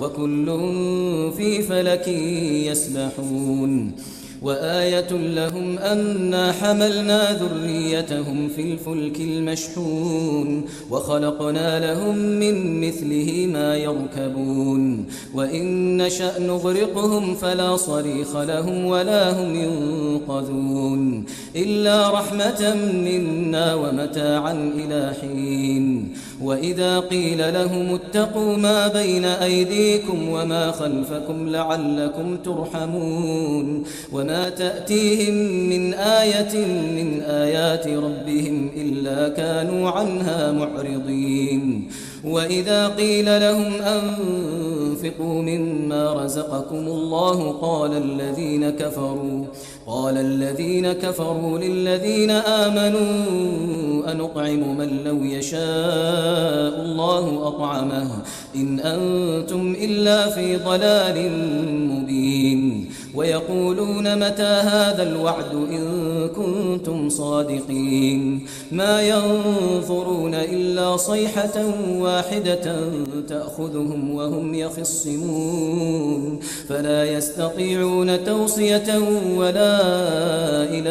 وكل في فلك يسبحون وآية لهم أنا حملنا ذريتهم في الفلك المشحون وخلقنا لهم من مثله ما يركبون وإن نشأ نغرقهم فلا صريخ لهم ولا هم ينقذون إلا رحمة منا ومتاعا إلى حين وإذا قيل لهم اتقوا ما بين أيديكم وما خلفكم لعلكم ترحمون وما تأتيهم من آية من آيات ربهم إلا كانوا عنها معرضين وإذا قيل لهم أنفقوا مما رزقكم الله قال الذين كفروا للذين آمنوا أنطعم من لو يشاء الله أطعمه إن أنتم إلا في ضلال مبين ويقولون متى هذا الوعد إن كنتم صادقين ما ينظرون إلا صيحة واحدة تأخذهم وهم يخصمون فلا يستطيعون توصية ولا إلى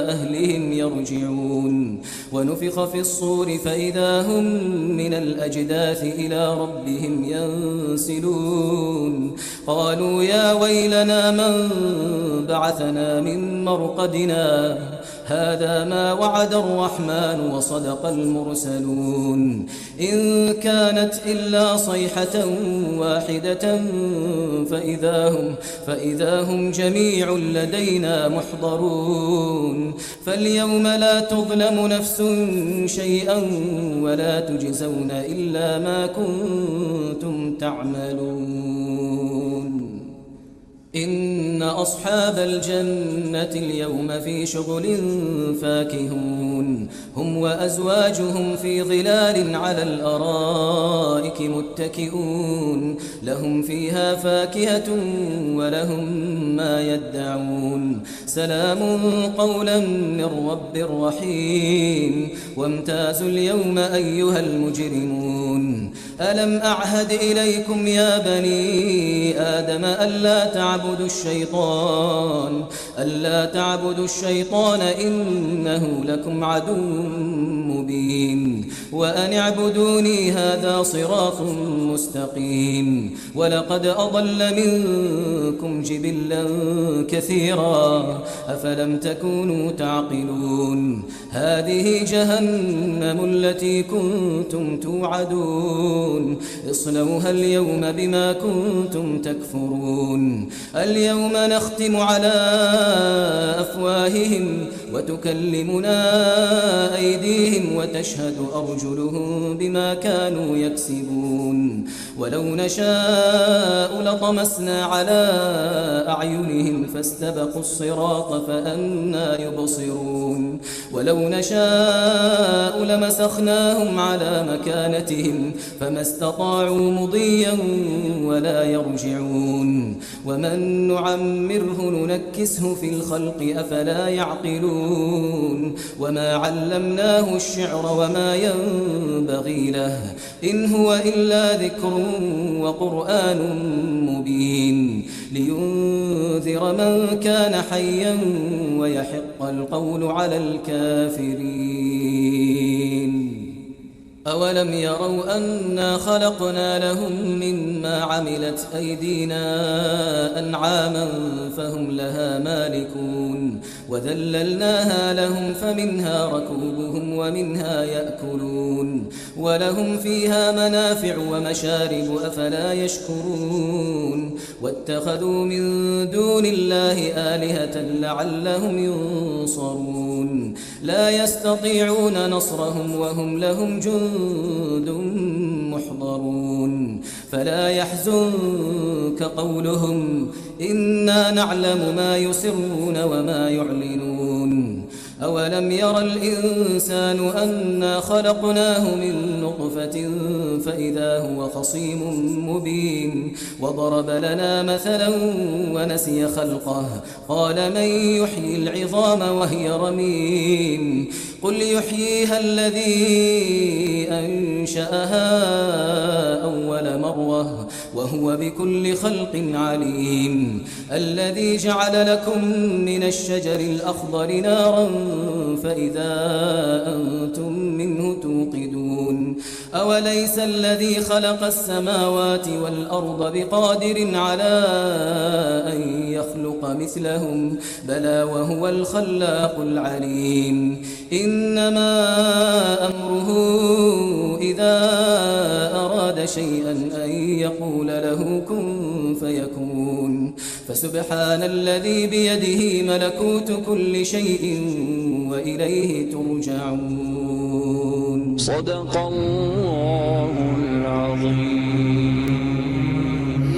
أهلهم يرجعون ونفخ في الصور فإذا هم من الأجداث إلى ربهم ينسلون قالوا يا ويلنا من بعثنا من مرقدنا هذا ما وعد الرحمن وصدق المرسلون إن كانت إلا صيحة واحدة فإذا هم جميع لدينا محضرون فاليوم لا تظلم نفس شيئا ولا تجزون إلا ما كنتم تعملون إن أصحاب الجنة اليوم في شغل فاكهون هم وأزواجهم في ظلال على الأرائك متكئون لهم فيها فاكهة ولهم ما يدعون سلام قولا من رب رحيم وامتازوا اليوم أيها المجرمون ألم أعهد إليكم يا بني آدم ألا تعبدوا الشيطان إنه لكم عدو مبين وأن اعبدوني هذا صراط مستقيم ولقد أضل منكم جبلا كثيرا أفلم تكونوا تعقلون هذه جهنم التي كنتم توعدون اصلوها اليوم بما كنتم تكفرون اليوم نختم على أفواههم وتكلمنا أيديهم وتشهد أرجلهم بما كانوا يكسبون ولو نشاء لطمسنا على أعينهم فاستبقوا الصراط فأنى يبصرون ولو نشاء لمسخناهم على مكانتهم فما استطاعوا مضيا ولا يرجعون ومن نعمره ننكسه في الخلق أفلا يعقلون وما علمناه الشعر وما ينبغي له إن هو إلا ذكر وقرآن مبين لينذر من كان حيا ويحق القول على الكافرين أولم يروا أنا خلقنا لهم مما عملت أيدينا أنعاما فهم لها مالكون وذللناها لهم فمنها ركوبهم ومنها يأكلون ولهم فيها منافع ومشارب أفلا يشكرون واتخذوا من دون الله آلهة لعلهم ينصرون لا يستطيعون نصرهم وهم لهم جند محضرون فلا يحزنك قولهم إنا نعلم ما يسرون وما يعلنون أولم ير الإنسان أنا خلقناه من نطفة فإذا هو خصيم مبين وضرب لنا مثلا ونسي خلقه قال من يحيي العظام وهي رميم قل يحييها الذي أنشأها أول مرة وهو بكل خلق عليم الذي جعل لكم من الشجر الأخضر نارا فإذا أنتم منه توقدون أوليس الذي خلق السماوات والأرض بقادر على أن يخلق مثلهم بلى وهو الخلاق العليم إنما أمره إذا أراد شيئا أن يقول له كن فيكون فسبحان الذي بيده ملكوت كل شيء وإليه ترجعون صدق الله العظيم.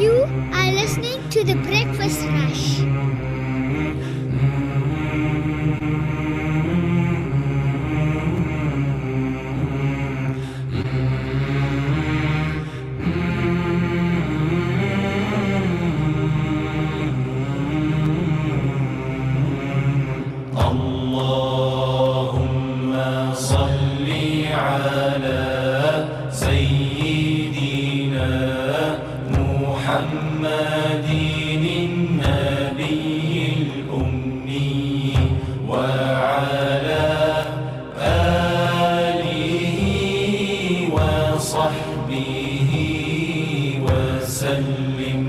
You are listening to the Breakfast Rush. اللهم صل على سيدنا محمد النبي الأمي وعلى آله وصحبه وسلم.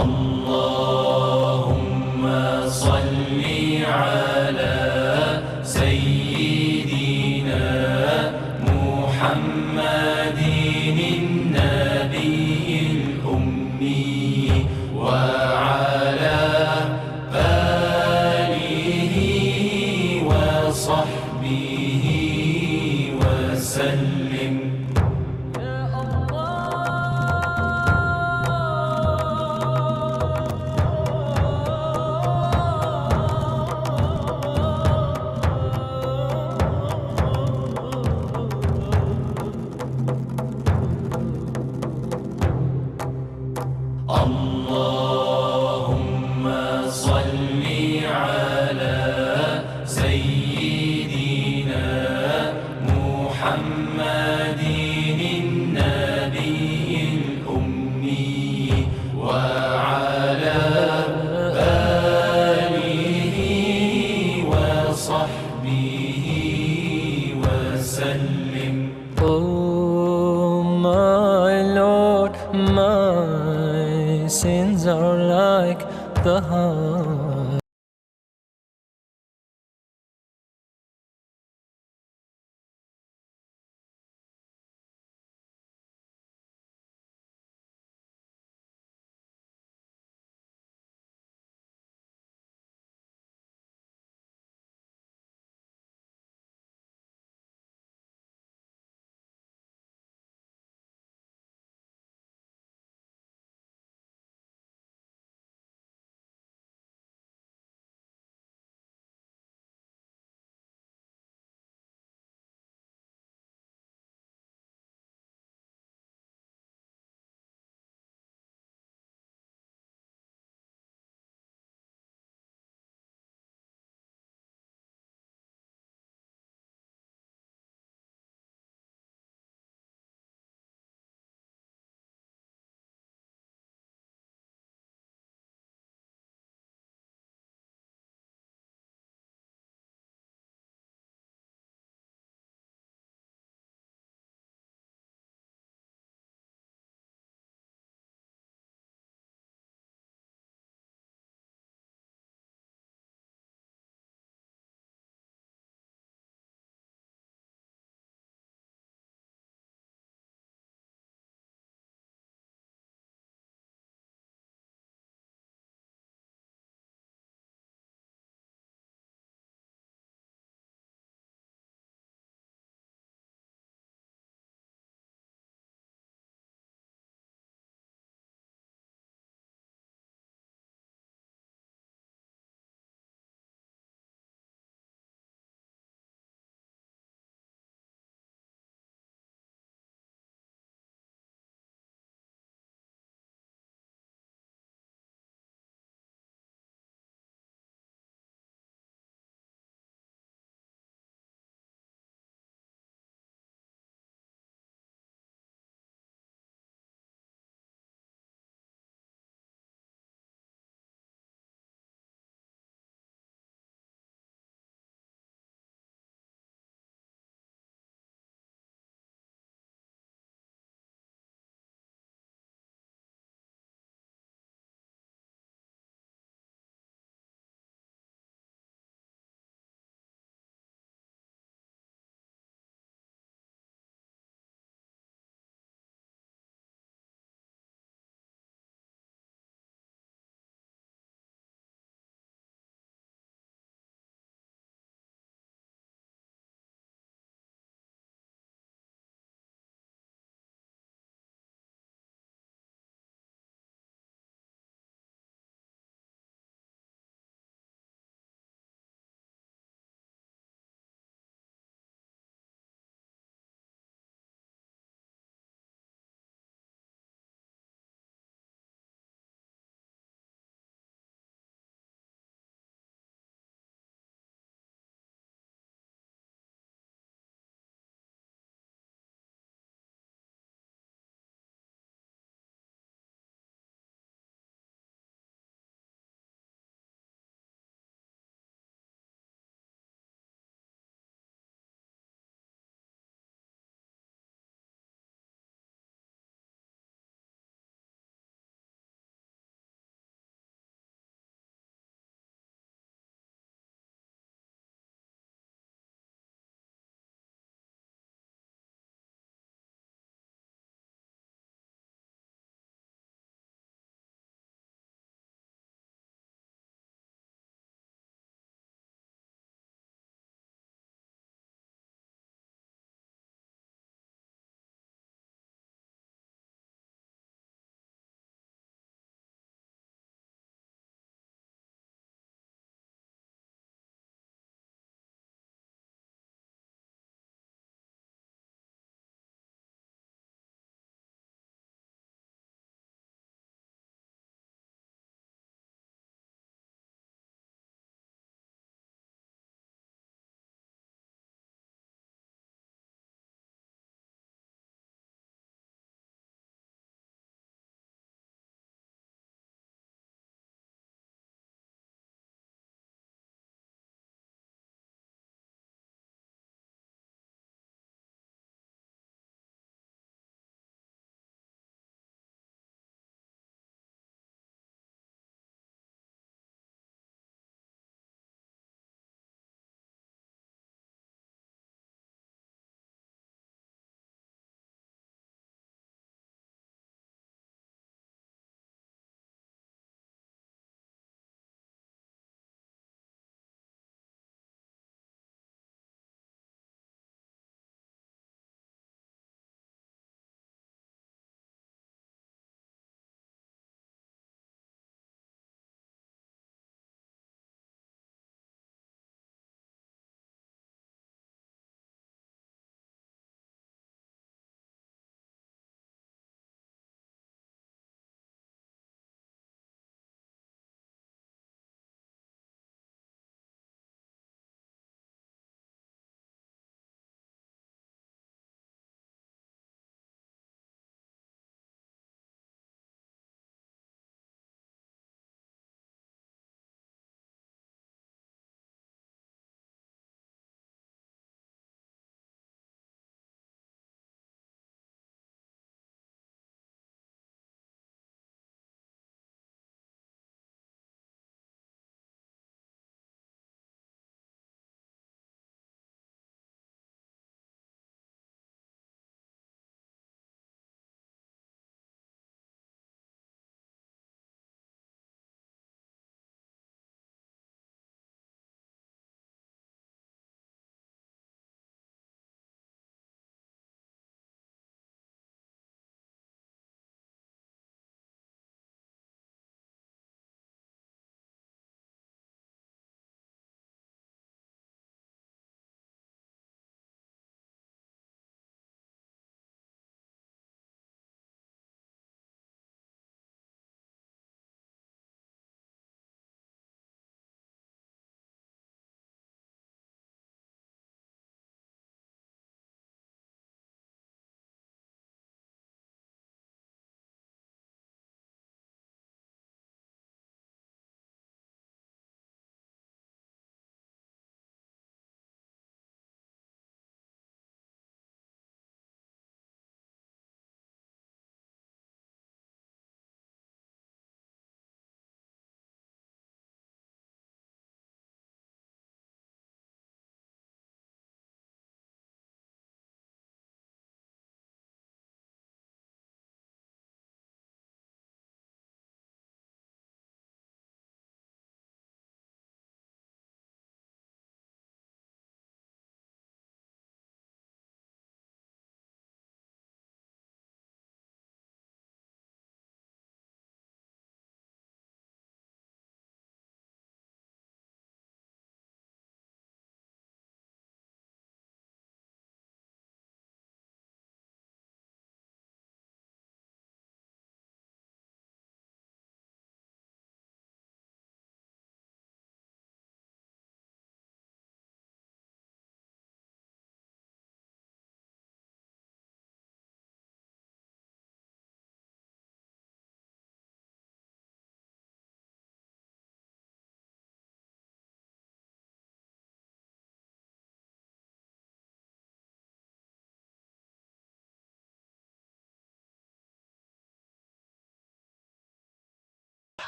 اللهم صل على سيدنا محمد النبي الأمي وعلى آله وصحبه وسلم. اللهم صل على سيدنا محمد النبي الأمي وعلى آله وصحبه وسلم. Oh my Lord, my sins are like the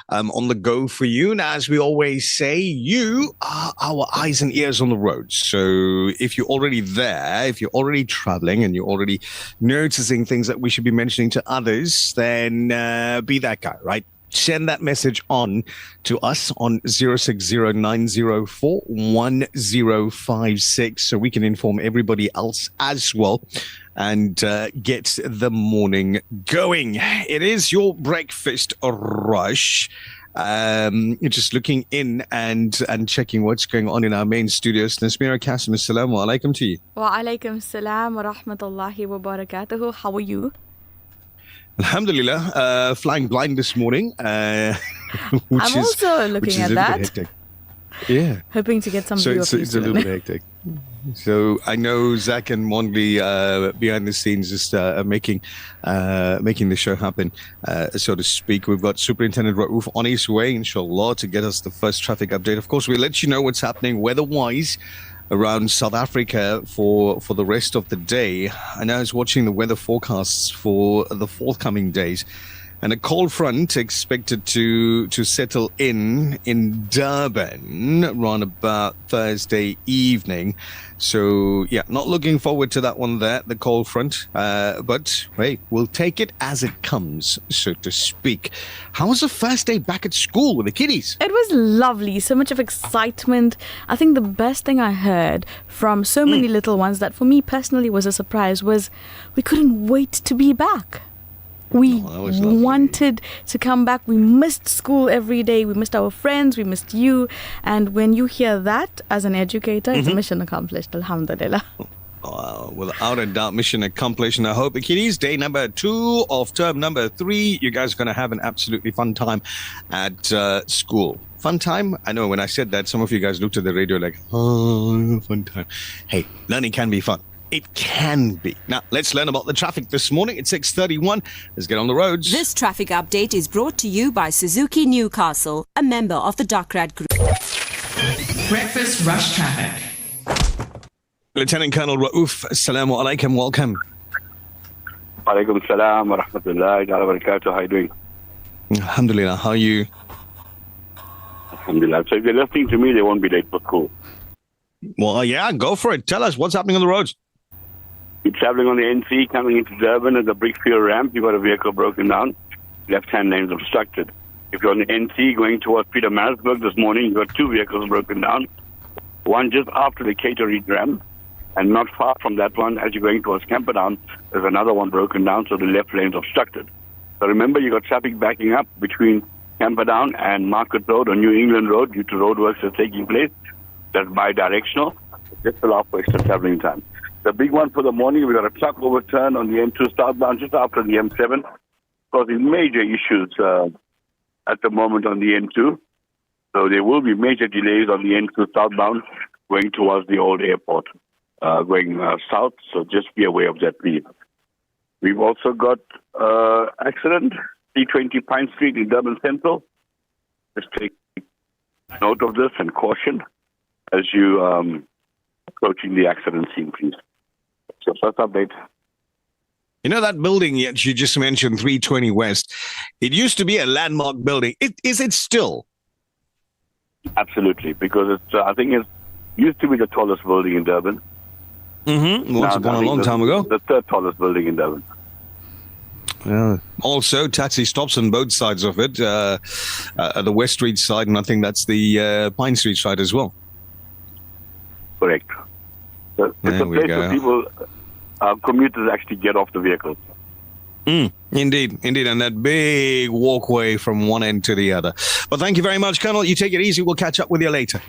on the go for you. And as we always say, you are our eyes and ears on the road. So if you're already there, if you're already traveling and you're already noticing things that we should be mentioning to others, then be that guy, right? Send that message on to us on 0609041056 so we can inform everybody else as well and get the morning going. It is your breakfast rush. Just looking in and checking what's going on in our main studios. Nazmeera Cassim, assalamu alaikum to you. Wa alaikum salam wa rahmatullahi wa barakatuhu. How are you? Alhamdulillah, flying blind this morning. I'm also looking at that. Yeah. Hoping to get some So view it's of you a little soon. bit hectic. So I know Zach and Mondley behind the scenes just making the show happen, so to speak. We've got Superintendent Raouf on his way, inshallah, to get us the first traffic update. Of course, we'll let you know what's happening weather-wise around South Africa for the rest of the day. And I was watching the weather forecasts for the forthcoming days, and a cold front expected to settle in Durban around about Thursday evening. So, yeah, not looking forward to that one there, the cold front. But, hey, we'll take it as it comes, so to speak. How was the first day back at school with the kiddies? It was lovely. So much of excitement. I think the best thing I heard from so many little ones that for me personally was a surprise was we couldn't wait to be back. We wanted to come back. We missed school every day. We missed our friends. We missed you. And when you hear that as an educator, it's a mission accomplished. Alhamdulillah. Without a doubt, mission accomplished. And I hope the kiddies, day number 2 of term number 3, you guys are going to have an absolutely fun time at school. Fun time? I know when I said that, some of you guys looked at the radio like, oh, fun time. Hey, learning can be fun. It can be. Now, let's learn about the traffic this morning. It's 6:31. Let's get on the roads. This traffic update is brought to you by Suzuki Newcastle, a member of the Docrat Group. Breakfast rush traffic. Lieutenant Colonel Raouf, assalamu alaikum. Welcome. Alaikum salam wa rahmatullahi wa barakatuh. How are you doing? Alhamdulillah. How are you? Alhamdulillah. So if they're listening to me, they won't be late for school. Well, yeah, go for it. Tell us what's happening on the roads. You're traveling on the NC, coming into Durban at the Brickfield ramp. You've got a vehicle broken down. Left-hand lane's obstructed. If you're on the NC going towards Peter Marisburg this morning, you've got 2 vehicles broken down. One just after the Caterreed ramp, and not far from that one, as you're going towards Camperdown, there's another one broken down, so the left lane's obstructed. So remember, you've got traffic backing up between Camperdown and Market Road or New England Road due to roadworks that's taking place. That's bi-directional. Just allow for extra traveling time. The big one for the morning, we got a truck overturn on the M2 southbound just after the M7, causing major issues at the moment on the N2. So there will be major delays on the N2 southbound going towards the old airport, going south. So just be aware of that, please. We've also got accident, 320 Pine Street in Durban Central. Just take note of this and caution as you approaching the accident scene, please. So first update. You know that building you just mentioned, 320 West, it used to be a landmark building. Is it still? Absolutely, because it's, I think it used to be the tallest building in Durban. Once upon a long time ago. The 3rd tallest building in Durban. Also, taxi stops on both sides of it, the West Street side, and I think that's the Pine Street side as well. Correct. So it's a place where people, commuters actually get off the vehicles. Indeed. And that big walkway from one end to the other. But thank you very much, Colonel. You take it easy. We'll catch up with you later.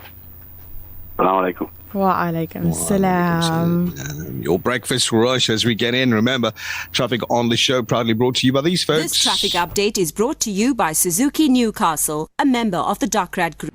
Assalamu alaikum. Wa alaikum salam. Your breakfast rush as we get in. Remember, traffic on the show proudly brought to you by these folks. This traffic update is brought to you by Suzuki Newcastle, a member of the Docrat Group.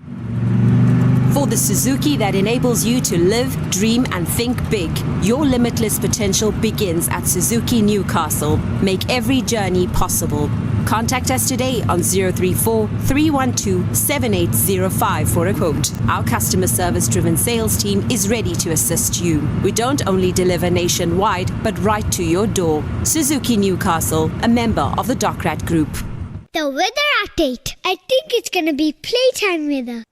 For the Suzuki that enables you to live, dream and think big, your limitless potential begins at Suzuki Newcastle. Make every journey possible. Contact us today on 034-312-7805 for a quote. Our customer service-driven sales team is ready to assist you. We don't only deliver nationwide, but right to your door. Suzuki Newcastle, a member of the Docrat Group. The weather update. I think it's gonna be playtime weather.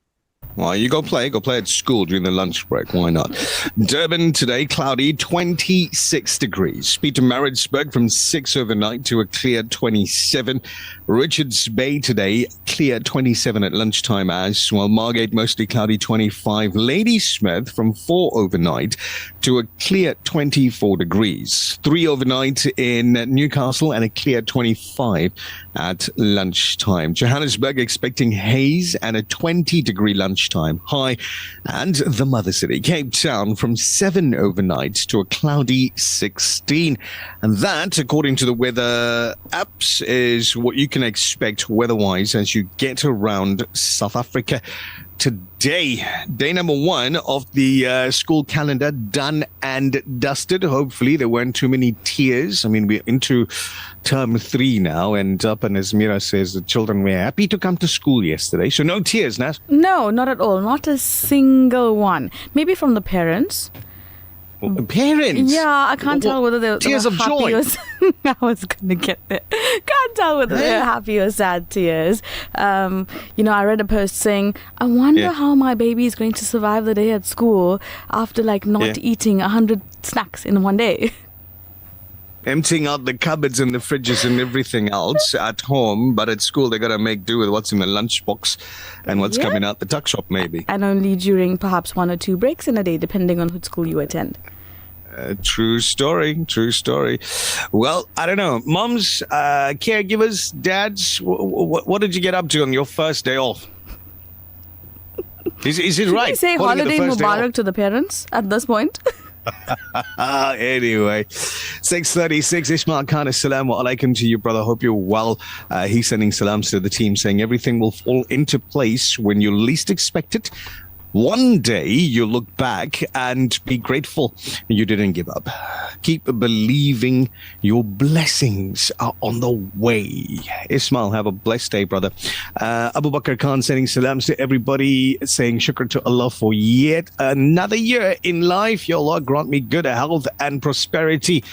Well, you go play at school during the lunch break. Why not? Durban today, cloudy, 26 degrees. Pietermaritzburg from 6 overnight to a clear 27. Richards Bay today, clear 27 at lunchtime as well. Margate, mostly cloudy, 25. Ladysmith from 4 overnight to a clear 24 degrees. 3 overnight in Newcastle and a clear 25 at lunchtime. Johannesburg expecting haze and a 20-degree lunchtime high. And the mother city, Cape Town, from 7 overnight to a cloudy 16. And that, according to the weather apps, is what you can expect weather-wise as you get around South Africa. Today, day number 1 of the school calendar done and dusted. Hopefully there weren't too many tears. I mean, we're into term 3 now, and Nazmeera says the children were happy to come to school yesterday. So no tears, Naz? No, not at all. Not a single one. Maybe from the parents. Parents? Yeah, I can't tell whether they tears were of happy joy. or I was going to get there. Can't tell whether they're happy or sad tears. I read a post saying, I wonder how my baby is going to survive the day at school after not eating 100 snacks in one day. Emptying out the cupboards and the fridges and everything else at home, but at school they got to make do with what's in the lunchbox and what's coming out the tuck shop, maybe. And only during perhaps 1 or 2 breaks in a day, depending on which school you attend. True story. Well, I don't know. Moms, caregivers, dads, what did you get up to on your first day off? Is it right? Should we say holiday Mubarak to the parents at this point? Anyway, 6:36. Ismail Khan, assalamu alaikum to you, brother. Hope you're well. He's sending salams to the team, saying everything will fall into place when you least expect it. One day you'll look back and be grateful you didn't give up. Keep believing your blessings are on the way. Ismail, have a blessed day, brother. Abu Bakr Khan sending salams to everybody, saying shukr to Allah for yet another year in life. Ya Allah, grant me good health and prosperity.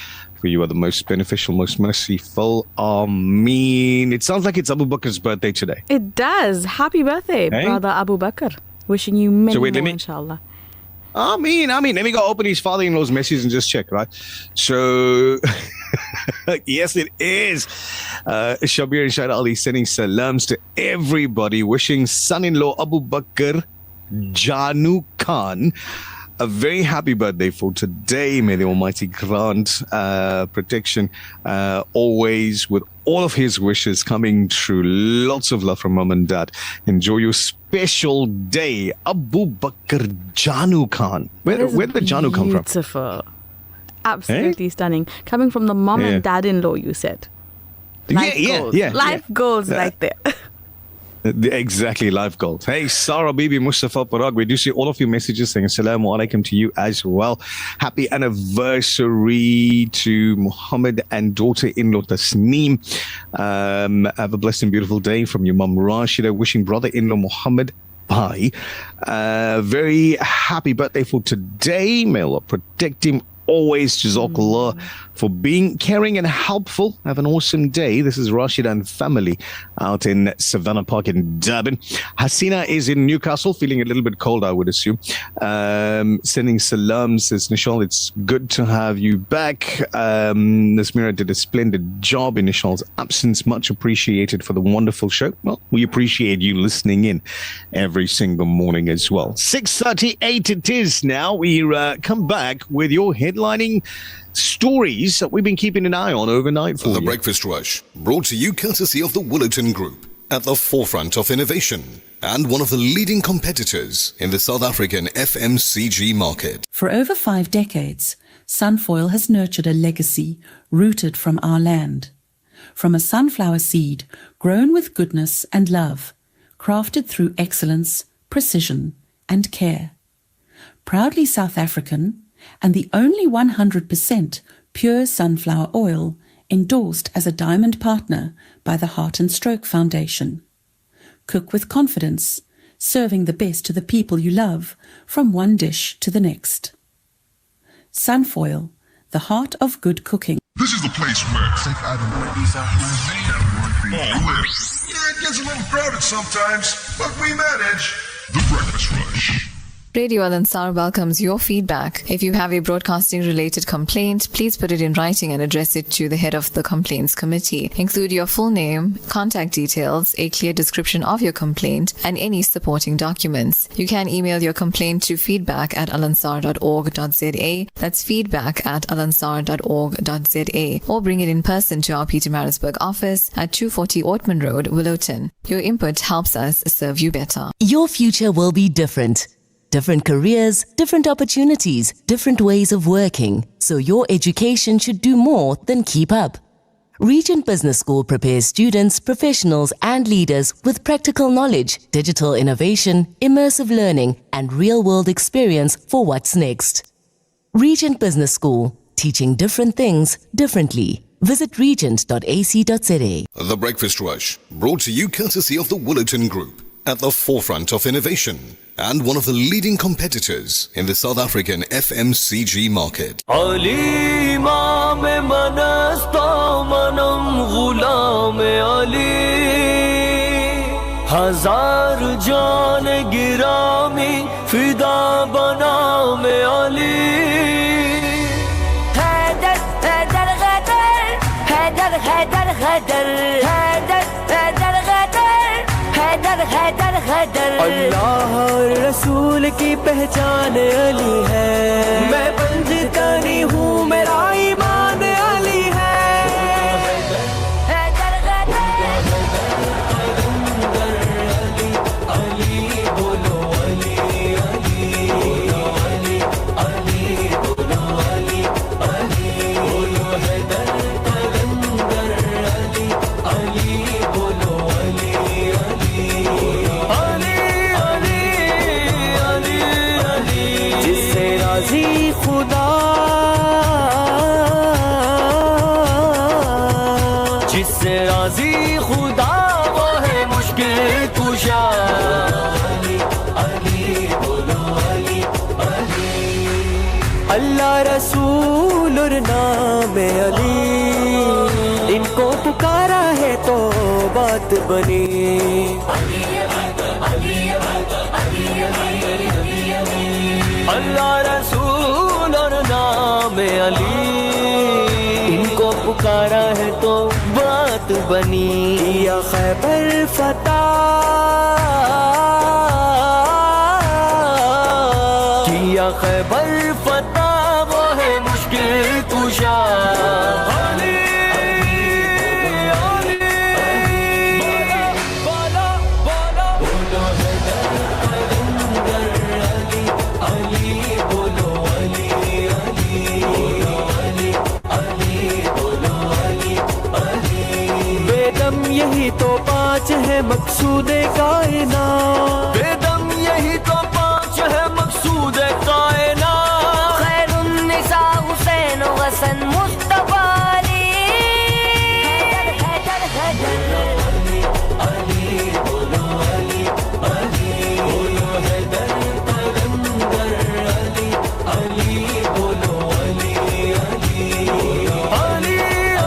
For you are the most beneficial, most merciful. Ameen. It sounds like it's Abu Bakr's birthday today. It does. Happy birthday, brother Abu Bakr. Wishing you many more, inshallah. I mean, let me go open his father-in-law's message and just check, right? So, yes, it is. Shabir and Shahid Ali sending salams to everybody, wishing son-in-law Abu Bakr Janu Khan a very happy birthday for today. May the Almighty grant protection always with all of his wishes coming true. Lots of love from mom and dad. Enjoy your special day. Abu Bakr Janu Khan. Where did the Janu come from? Beautiful. Absolutely stunning. Coming from the mom and dad-in-law, you said. Life goals. Life goals right there. Exactly, life goals. Hey, Sarah Bibi Mustafa Parag, we do see all of your messages saying assalamu alaikum to you as well. Happy anniversary to Muhammad and daughter-in-law Tasneem. Have a blessed and beautiful day from your mum Rashida, wishing brother-in-law Muhammad bye. Very happy birthday for today. May Allah protect him always. Jazakallah for being caring and helpful. Have an awesome day. This is Rashida and family out in Savannah Park in Durban. Hasina is in Newcastle, feeling a little bit cold, I would assume. Sending salams, says Nichal, it's good to have you back. Nazmeera did a splendid job in Nichal's absence. Much appreciated for the wonderful show. Well, we appreciate you listening in every single morning as well. 6:38 it is now. We come back with your headlining stories that we've been keeping an eye on overnight for The you. Breakfast Rush, brought to you courtesy of the Willerton Group, at the forefront of innovation and one of the leading competitors in the South African FMCG market. For over 5 decades, Sunfoil has nurtured a legacy rooted from our land. From a sunflower seed grown with goodness and love, crafted through excellence, precision, and care. Proudly South African, and the only 100% pure sunflower oil endorsed as a diamond partner by the Heart and Stroke Foundation. Cook with confidence, serving the best to the people you love, from one dish to the next. Sunfoil, the heart of good cooking. This is the place where Safe Adam live. Yeah, it gets a little crowded sometimes, but we manage. The Breakfast Rush. Radio Al Ansar welcomes your feedback. If you have a broadcasting-related complaint, please put it in writing and address it to the head of the Complaints Committee. Include your full name, contact details, a clear description of your complaint, and any supporting documents. You can email your complaint to feedback@alansar.org.za. That's feedback@alansar.org.za. Or bring it in person to our Pietermaritzburg office at 240 Ortman Road, Willowton. Your input helps us serve you better. Your future will be different. Different careers, different opportunities, different ways of working. So your education should do more than keep up. Regent Business School prepares students, professionals and leaders with practical knowledge, digital innovation, immersive learning and real-world experience for what's next. Regent Business School, teaching different things differently. Visit regent.ac.za. The Breakfast Rush, brought to you courtesy of the Woollerton Group, at the forefront of innovation and one of the leading competitors in the South African FMCG market. Ali Imam manasta manam ghulam Ali hazar jaan girami fida bana me Ali Haidar Haidar Haidar Haidar Haidar Haidar Haidar Haidar Haidar Haidar Haidar Allah रसूल की पहचान अली है मैं पंजतनी हूँ मेरा ईमान अली है हैदर अली बोलो अली अली अली अली बोलो अली अली बोलो हैदर कलंदर अली अली बोलो अली अली राजी खुदा जिससे राजी खुदा वो है मुश्किल कुशा अली अली बोलो अली अली अल्लाह रसूल और नाम अली इनको पुकारा है तो बात बनी अल्लाह रसूल और नाम अली इनको पुकारा है तो बात बनी या खैबर फतह किया खैबर फतह वो है मुश्किल कुशा यही तो पाँच है मकसूदे कायनात बेदम यही तो पाँच है मकसूदे कायनात खैरुन निसा हुसैन हसन मुस्तफा अली हैदर हैदर अली अली बोलो अली अली बोलो हैदर कलंदर अली अली बोलो अली अली अली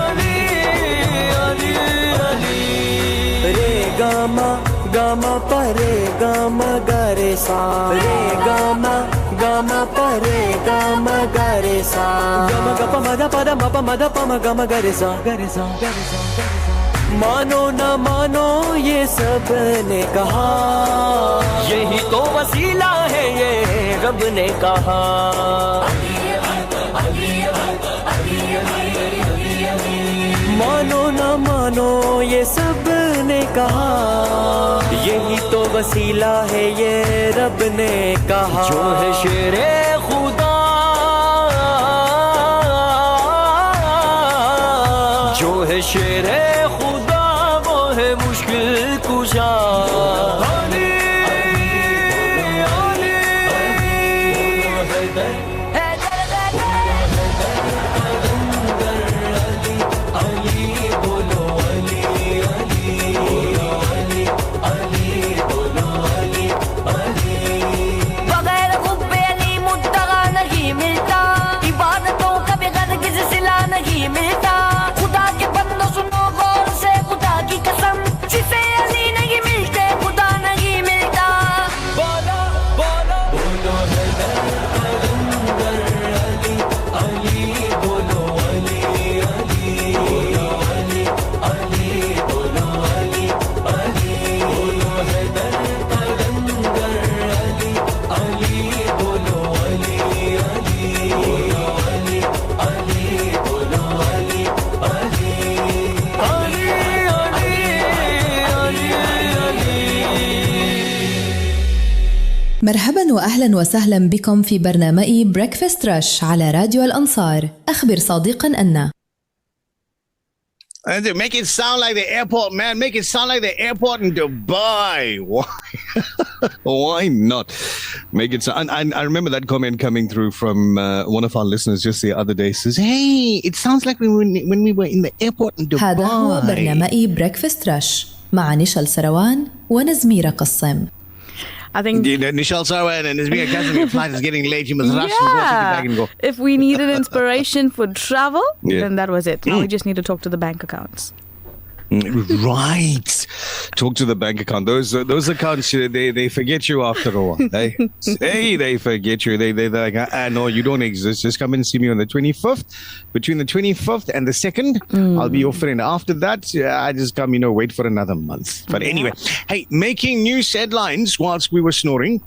अली अली रे गामा गामा परे गामा गरे सा रे गामा गामा परे गामा गरे सा गामा गपा मदा पदा मपा मदा पमा गामा गरे सा गरे सा गरे सा मानो न मानो ये सब ने कहा यही तो वसीला है ये रब ने कहा मानो न मानो ये सब ने कहा यही तो वसीला है ये रब ने कहा जो है शेरे खुदा जो है शेरे खुदा वो है मुश्किल कुशा मिलता مرحبا وأهلا وسهلا بكم في برنامج بريكفاست رش على راديو الأنصار. أخبر صديقا أن Make it sound like the airport, man. Make it sound like the airport in Dubai. Why? Why not? Make it sound. And I remember that comment coming through from one of our listeners just the other day. Says, "Hey, it sounds like when we were in the airport in Dubai." هذا هو برنامج بريكفاست رش مع نيشال سروان ونزميرة قسم. I think Nichal Sarawan and Nazmeera Cassim, your flight is getting late. You must rush and go, take it back and go. If we needed inspiration for travel, then that was it. Now we just need to talk to the bank accounts. Right. Talk to the bank account. Those accounts, they forget you after a while. They forget you. They're like, no, you don't exist. Just come and see me on the 25th. Between the 25th and the 2nd, I'll be your friend. After that, I just come, wait for another month. But anyway, hey, making news headlines whilst we were snoring.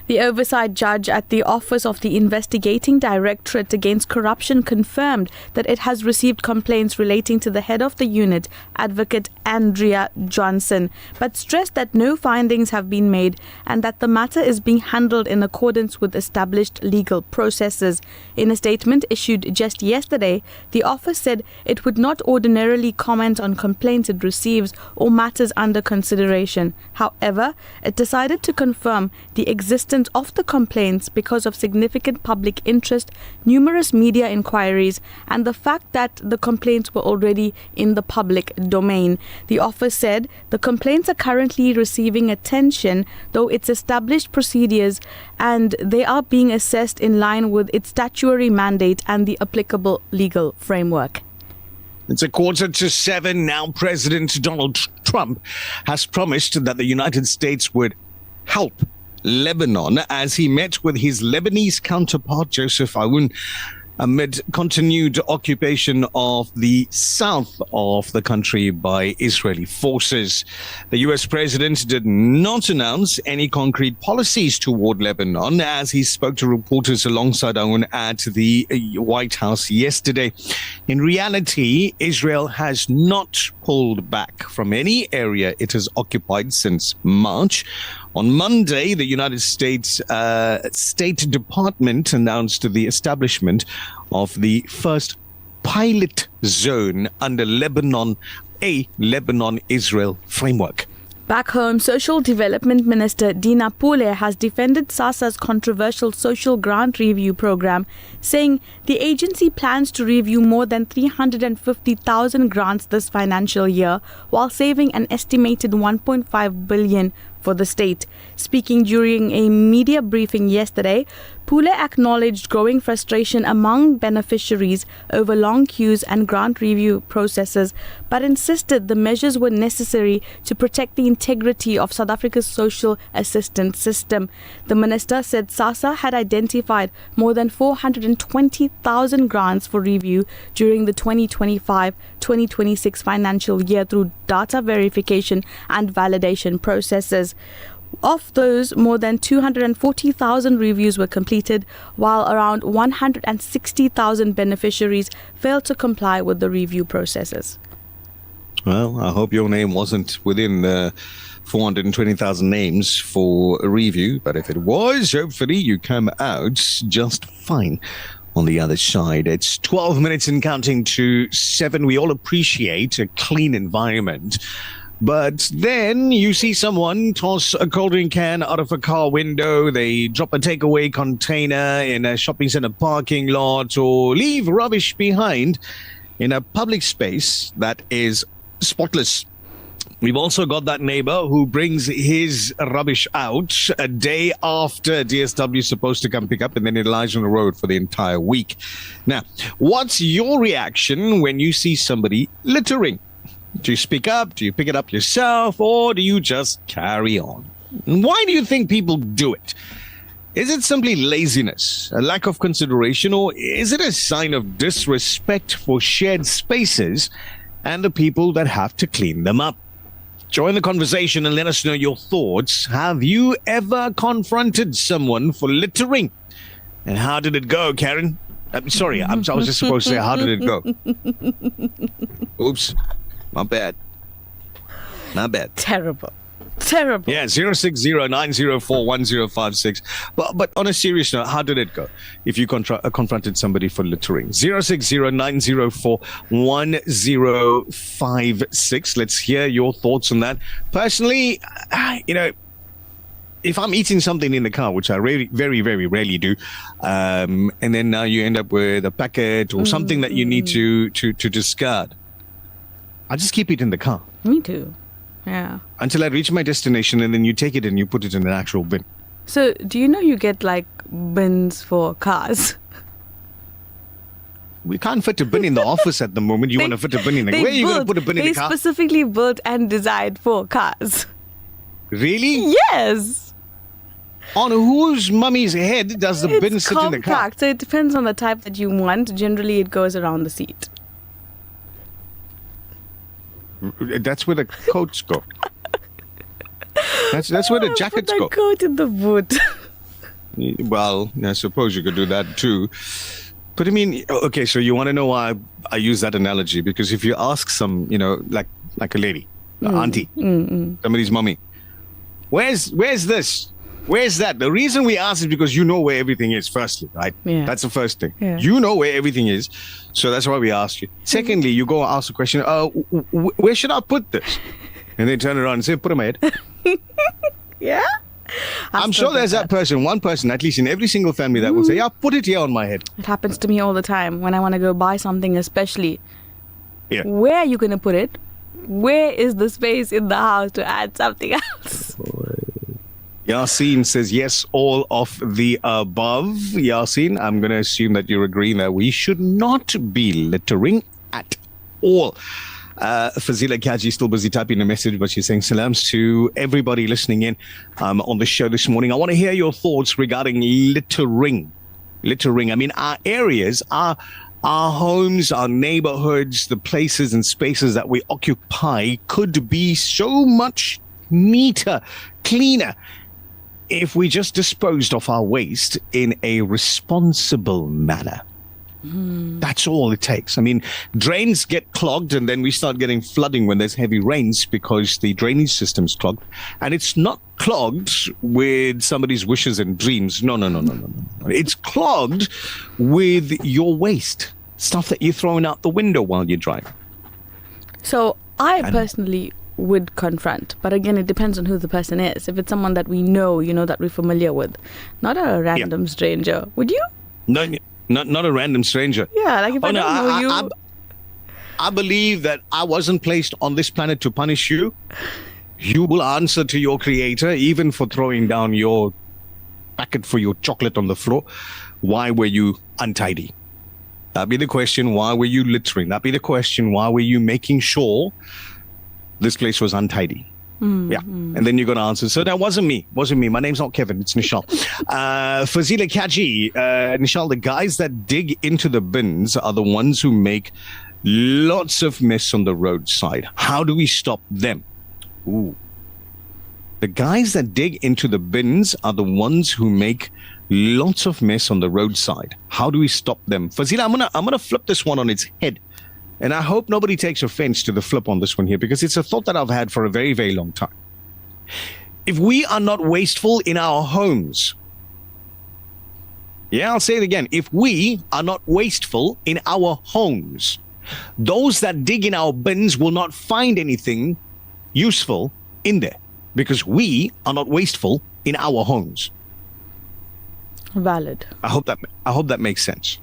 The oversight judge at the Office of the Investigating Directorate Against Corruption confirmed that it has received complaints relating to the head of the unit, Advocate Andrea Johnson, but stressed that no findings have been made and that the matter is being handled in accordance with established legal processes. In a statement issued just yesterday, the office said it would not ordinarily comment on complaints it receives or matters under consideration. However, it decided to confirm the existence of the complaints because of significant public interest, numerous media inquiries, and the fact that the complaints were already in the public domain. The office said the complaints are currently receiving attention, though it's established procedures, and they are being assessed in line with its statutory mandate and the applicable legal framework. It's 6:45 now. President Donald Trump has promised that the United States would help Lebanon as he met with his Lebanese counterpart Joseph Aoun amid continued occupation of the south of the country by Israeli forces. The US president did not announce any concrete policies toward Lebanon as he spoke to reporters alongside Aoun at the White House yesterday. In reality, Israel has not pulled back from any area it has occupied since March. On Monday, the United States State Department announced the establishment of the first pilot zone under a Lebanon-Israel framework. Back home, Social Development Minister Dina Pule has defended SASSA's controversial social grant review program, saying the agency plans to review more than 350,000 grants this financial year, while saving an estimated 1.5 billion for the state. Speaking during a media briefing yesterday, Pule acknowledged growing frustration among beneficiaries over long queues and grant review processes, but insisted the measures were necessary to protect the integrity of South Africa's social assistance system. The minister said SASSA had identified more than 420,000 grants for review during the 2025-2026 financial year through data verification and validation processes. Of those, more than 240,000 reviews were completed, while around 160,000 beneficiaries failed to comply with the review processes. Well, I hope your name wasn't within the 420,000 names for a review, but if it was, hopefully you come out just fine on the other side. It's 12 minutes and counting to 7. We all appreciate a clean environment. But then you see someone toss a cold drink can out of a car window, they drop a takeaway container in a shopping center parking lot, or leave rubbish behind in a public space that is spotless. We've also got that neighbor who brings his rubbish out a day after DSW is supposed to come pick up, and then it lies on the road for the entire week. Now, what's your reaction when you see somebody littering? Do you speak up? Do you pick it up yourself? Or do you just carry on? And why do you think people do it? Is it simply laziness, a lack of consideration, or is it a sign of disrespect for shared spaces and the people that have to clean them up? Join the conversation and let us know your thoughts. Have you ever confronted someone for littering? And how did it go, Karen? I'm sorry, I was just supposed to say, how did it go? Oops. Not bad. Not bad. Terrible. Terrible. Yeah, 060-904-1056. But on a serious note, how did it go if you confronted somebody for littering? 060-904-1056. Let's hear your thoughts on that. Personally, if I'm eating something in the car, which I very, very rarely do, and then now you end up with a packet or something that you need to discard, I just keep it in the car. Me too. Yeah. Until I reach my destination, and then you take it and you put it in an actual bin. So, do you know you get like bins for cars? We can't fit a bin in the office at the moment. You want to fit a bin in the car? Where are you going to put a bin in the car? They specifically built and designed for cars. Really? Yes. On whose mummy's head does the bin sit in the car? Compact, so it depends on the type that you want. Generally, it goes around the seat. That's where the coats go. That's where the jackets go. Put the coat in the boot. Well, I suppose you could do that too. But I mean, okay, so you want to know why I use that analogy? Because if you ask some, like a lady, auntie, somebody's mummy, where's this? Where's that? The reason we ask is because you know where everything is, firstly, right? Yeah. That's the first thing. Yeah. You know where everything is. So that's why we ask you. Secondly, you go and ask the question, where should I put this? And they turn around and say, put it in my head. Yeah? I'm sure there's that person, one person, at least in every single family that will say, yeah, put it here on my head. It happens to me all the time when I want to go buy something, especially. Yeah. Where are you going to put it? Where is the space in the house to add something else? Yasin says, yes, all of the above. Yasin, I'm going to assume that you're agreeing that we should not be littering at all. Fazila Kaji still busy typing a message, but she's saying salams to everybody listening in on the show this morning. I want to hear your thoughts regarding littering. Littering. I mean, our areas, our homes, our neighborhoods, the places and spaces that we occupy could be so much neater, cleaner, if we just disposed of our waste in a responsible manner. That's all it takes. I mean, drains get clogged and then we start getting flooding when there's heavy rains because the drainage system's clogged. And it's not clogged with somebody's wishes and dreams. No. It's clogged with your waste. Stuff that you're throwing out the window while you're driving. So I personally would confront, but again, it depends on who the person is. If it's someone that we know, that we're familiar with, not a random stranger, would you? No, not a random stranger. Yeah, like if I don't know you. I believe that I wasn't placed on this planet to punish you. You will answer to your creator, even for throwing down your packet for your chocolate on the floor. Why were you untidy? That'd be the question. Why were you littering? That'd be the question. Why were you making sure this place was untidy? Yeah. And then you're going to answer. So that wasn't me. My name's not Kevin. It's Nichal. Fazila Kaji, Nichal, the guys that dig into the bins are the ones who make lots of mess on the roadside. How do we stop them? Ooh. The guys that dig into the bins are the ones who make lots of mess on the roadside. How do we stop them? Fazila, I'm gonna flip this one on its head. And I hope nobody takes offense to the flip on this one here, because it's a thought that I've had for a very, very long time. If we are not wasteful in our homes, yeah, I'll say it again. If we are not wasteful in our homes, those that dig in our bins will not find anything useful in there, because we are not wasteful in our homes. Valid. I hope that makes sense.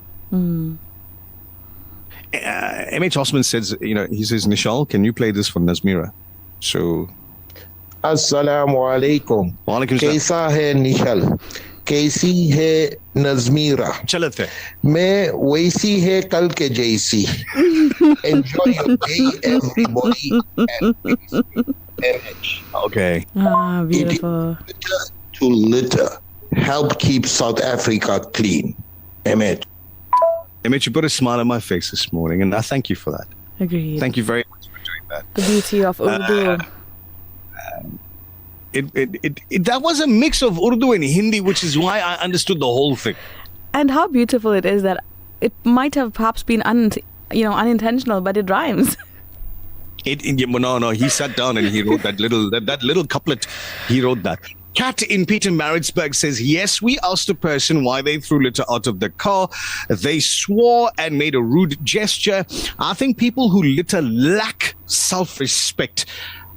M.H. Osman says, he says, Nichal, can you play this for Nazmeera? So, Assalamu alaikum. कैसा है निखल? कैसी है नज़मीरा? चलते. मैं वैसी है कल के जैसी. Enjoy your day, everybody. MH. Okay. Beautiful. To litter, help keep South Africa clean. MH. You put a smile on my face this morning, and I thank you for that. Agreed. Thank you very much for doing that. The beauty of Urdu. That was a mix of Urdu and Hindi, which is why I understood the whole thing. And how beautiful it is that it might have perhaps been unintentional, but it rhymes. No, he sat down and he wrote that little couplet. He wrote that. Kat in Peter Maritzburg says, yes, we asked a person why they threw litter out of the car. They swore and made a rude gesture. I think people who litter lack self-respect.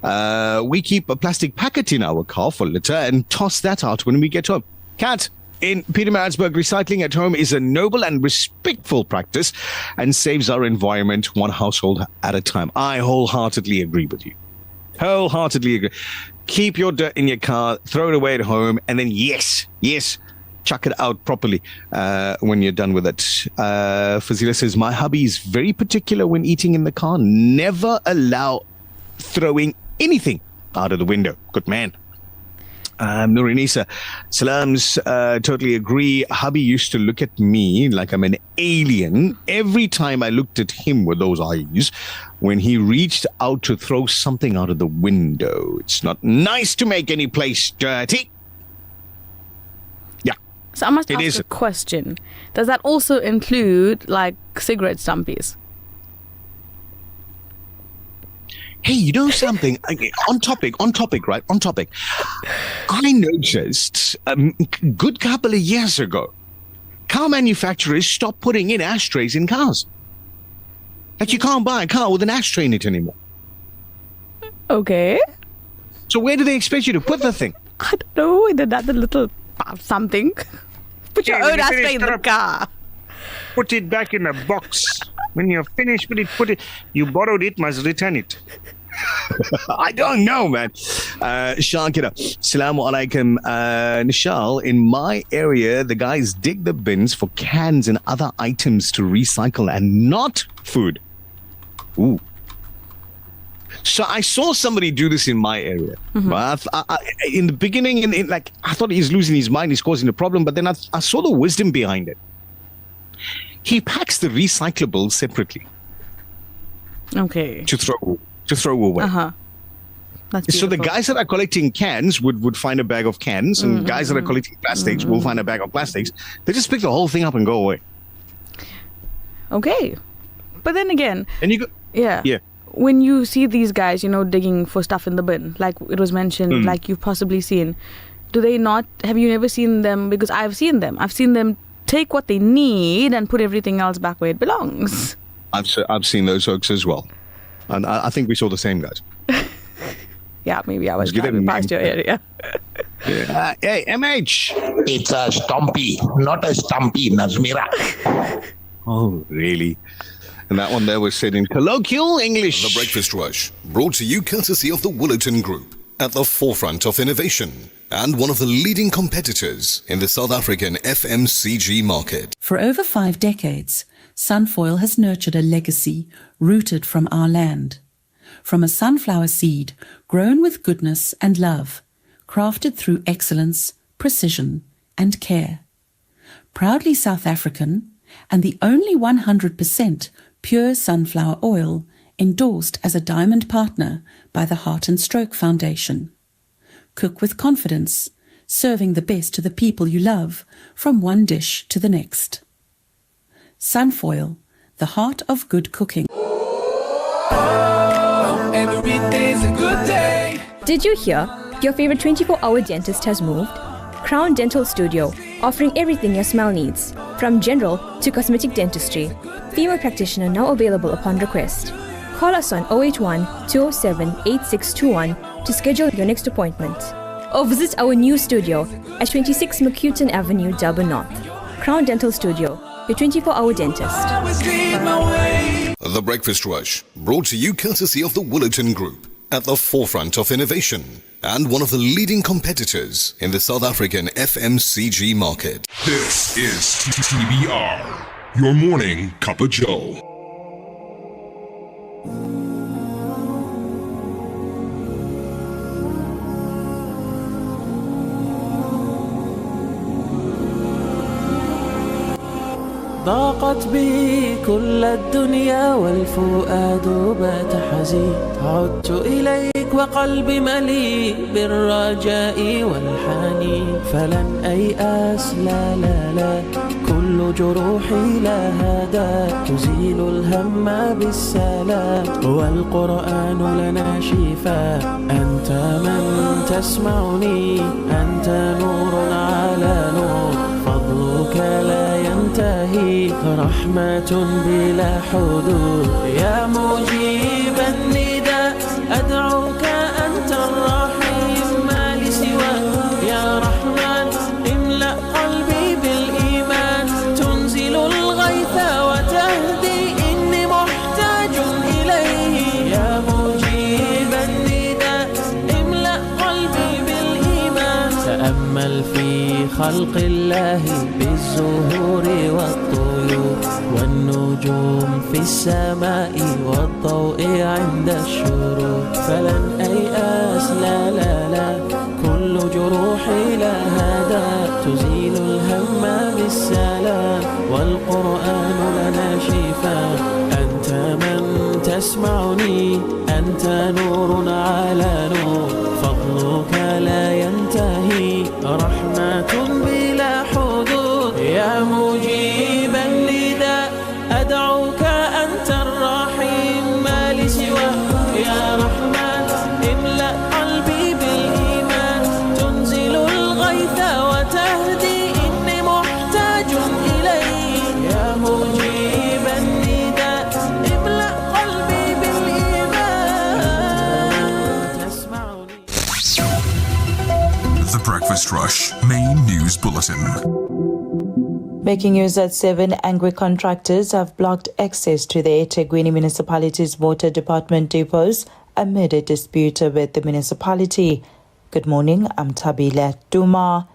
We keep a plastic packet in our car for litter and toss that out when we get home. Kat in Peter Maritzburg, recycling at home is a noble and respectful practice and saves our environment one household at a time. I wholeheartedly agree with you. Wholeheartedly agree. Keep your dirt in your car, throw it away at home, and then yes, chuck it out properly when you're done with it. Fazila says, my hubby is very particular when eating in the car. Never allow throwing anything out of the window. Good man. Nurinisa, salams, totally agree. Hubby used to look at me like I'm an alien every time I looked at him with those eyes when he reached out to throw something out of the window. It's not nice to make any place dirty. Yeah. So I must ask a question. Does that also include like cigarette stumpies? Hey, you know something? On topic. I noticed a good couple of years ago, car manufacturers stopped putting in ashtrays in cars. Like you can't buy a car with an ashtray in it anymore. Okay. So where do they expect you to put the thing? I don't know. In another little something. Put your own ashtray in the car. Put it back in a box. When you're finished with it, you borrowed it, must return it. I don't know, man. Shakira, Assalamu alaikum. Nichal, in my area, the guys dig the bins for cans and other items to recycle and not food. Ooh. So I saw somebody do this in my area. Mm-hmm. In the beginning, I thought he's losing his mind, he's causing a problem, but then I saw the wisdom behind it. He packs the recyclables separately. Okay. To throw away. So the guys that are collecting cans would find a bag of cans, and guys that are collecting plastics will find a bag of plastics. They just pick the whole thing up and go away. Okay. But then again, and you go, yeah. When you see these guys, digging for stuff in the bin, like it was mentioned, like you've possibly seen, do they not? Have you never seen them? Because I've seen them. I've seen them take what they need and put everything else back where it belongs. I've seen those folks as well, and I think we saw the same guys. Yeah, maybe I was driving past your area. Yeah. Hey, MH. It's a Stumpy, not a Stumpy, Nazmeera. Oh, really? And that one there was said in colloquial English. The Breakfast Rush, brought to you courtesy of the Woollerton Group, at the forefront of innovation and one of the leading competitors in the South African FMCG market. For over 5 decades, Sunfoil has nurtured a legacy rooted from our land. From a sunflower seed grown with goodness and love, crafted through excellence, precision, and care. Proudly South African, and the only 100% pure sunflower oil endorsed as a diamond partner by the Heart and Stroke Foundation. Cook with confidence, serving the best to the people you love, from one dish to the next. Sunfoil, the heart of good cooking. Every day's a good day. Did you hear? Your favorite 24-hour dentist has moved? Crown Dental Studio, offering everything your smile needs, from general to cosmetic dentistry. Female practitioner now available upon request. Call us on 081-207-8621 to schedule your next appointment. Or visit our new studio at 26 McCuton Avenue, Durban North. Crown Dental Studio, your 24-hour dentist. The Breakfast Rush, brought to you courtesy of the Woollerton Group, at the forefront of innovation and one of the leading competitors in the South African FMCG market. This is TBR, your morning cup of joe. ضاقت به كل الدنيا والفؤاد بات حزين عدت إليك وقلبي مليء بالرجاء والحنين فلن أيأس لا لا لا كل جروحي لها داء تزيل الهم بالسلام والقرآن لنا شفاء أنت من تسمعني أنت نور على نور فضلك لا ينتهي رحمة بلا حدود يا مجيب النداء أدعوك أنت الرحيم ما لي سواك يا رحمن املأ قلبي بالإيمان تنزل الغيث وتهدي إني محتاج إليه يا مجيب النداء املأ قلبي بالإيمان تأمل في خلق الله بالزهور والطيور والنجوم في السماء والضوء عند الشروق فلن أيأس لا لا لا كل جروحي لها داء تزيل الهم بالسلام والقرآن لنا شفاء أنت من تسمعني أنت نور على نور فضلك لا ينتهي رحمة بلا حدود يا مجيب النداء أدعوك أنت الرحيم ما لي سواك يا رحمن املأ قلبي بالإيمان تنزل الغيث وتهدي إني محتاج إليك يا مجيب النداء املأ قلبي بالإيمان تسمعني. The Breakfast Rush Main News Bulletin. Making news at 7, angry contractors have blocked access to the eThekwini municipality's water department depots amid a dispute with the municipality. Good morning, I'm Thabile Duma.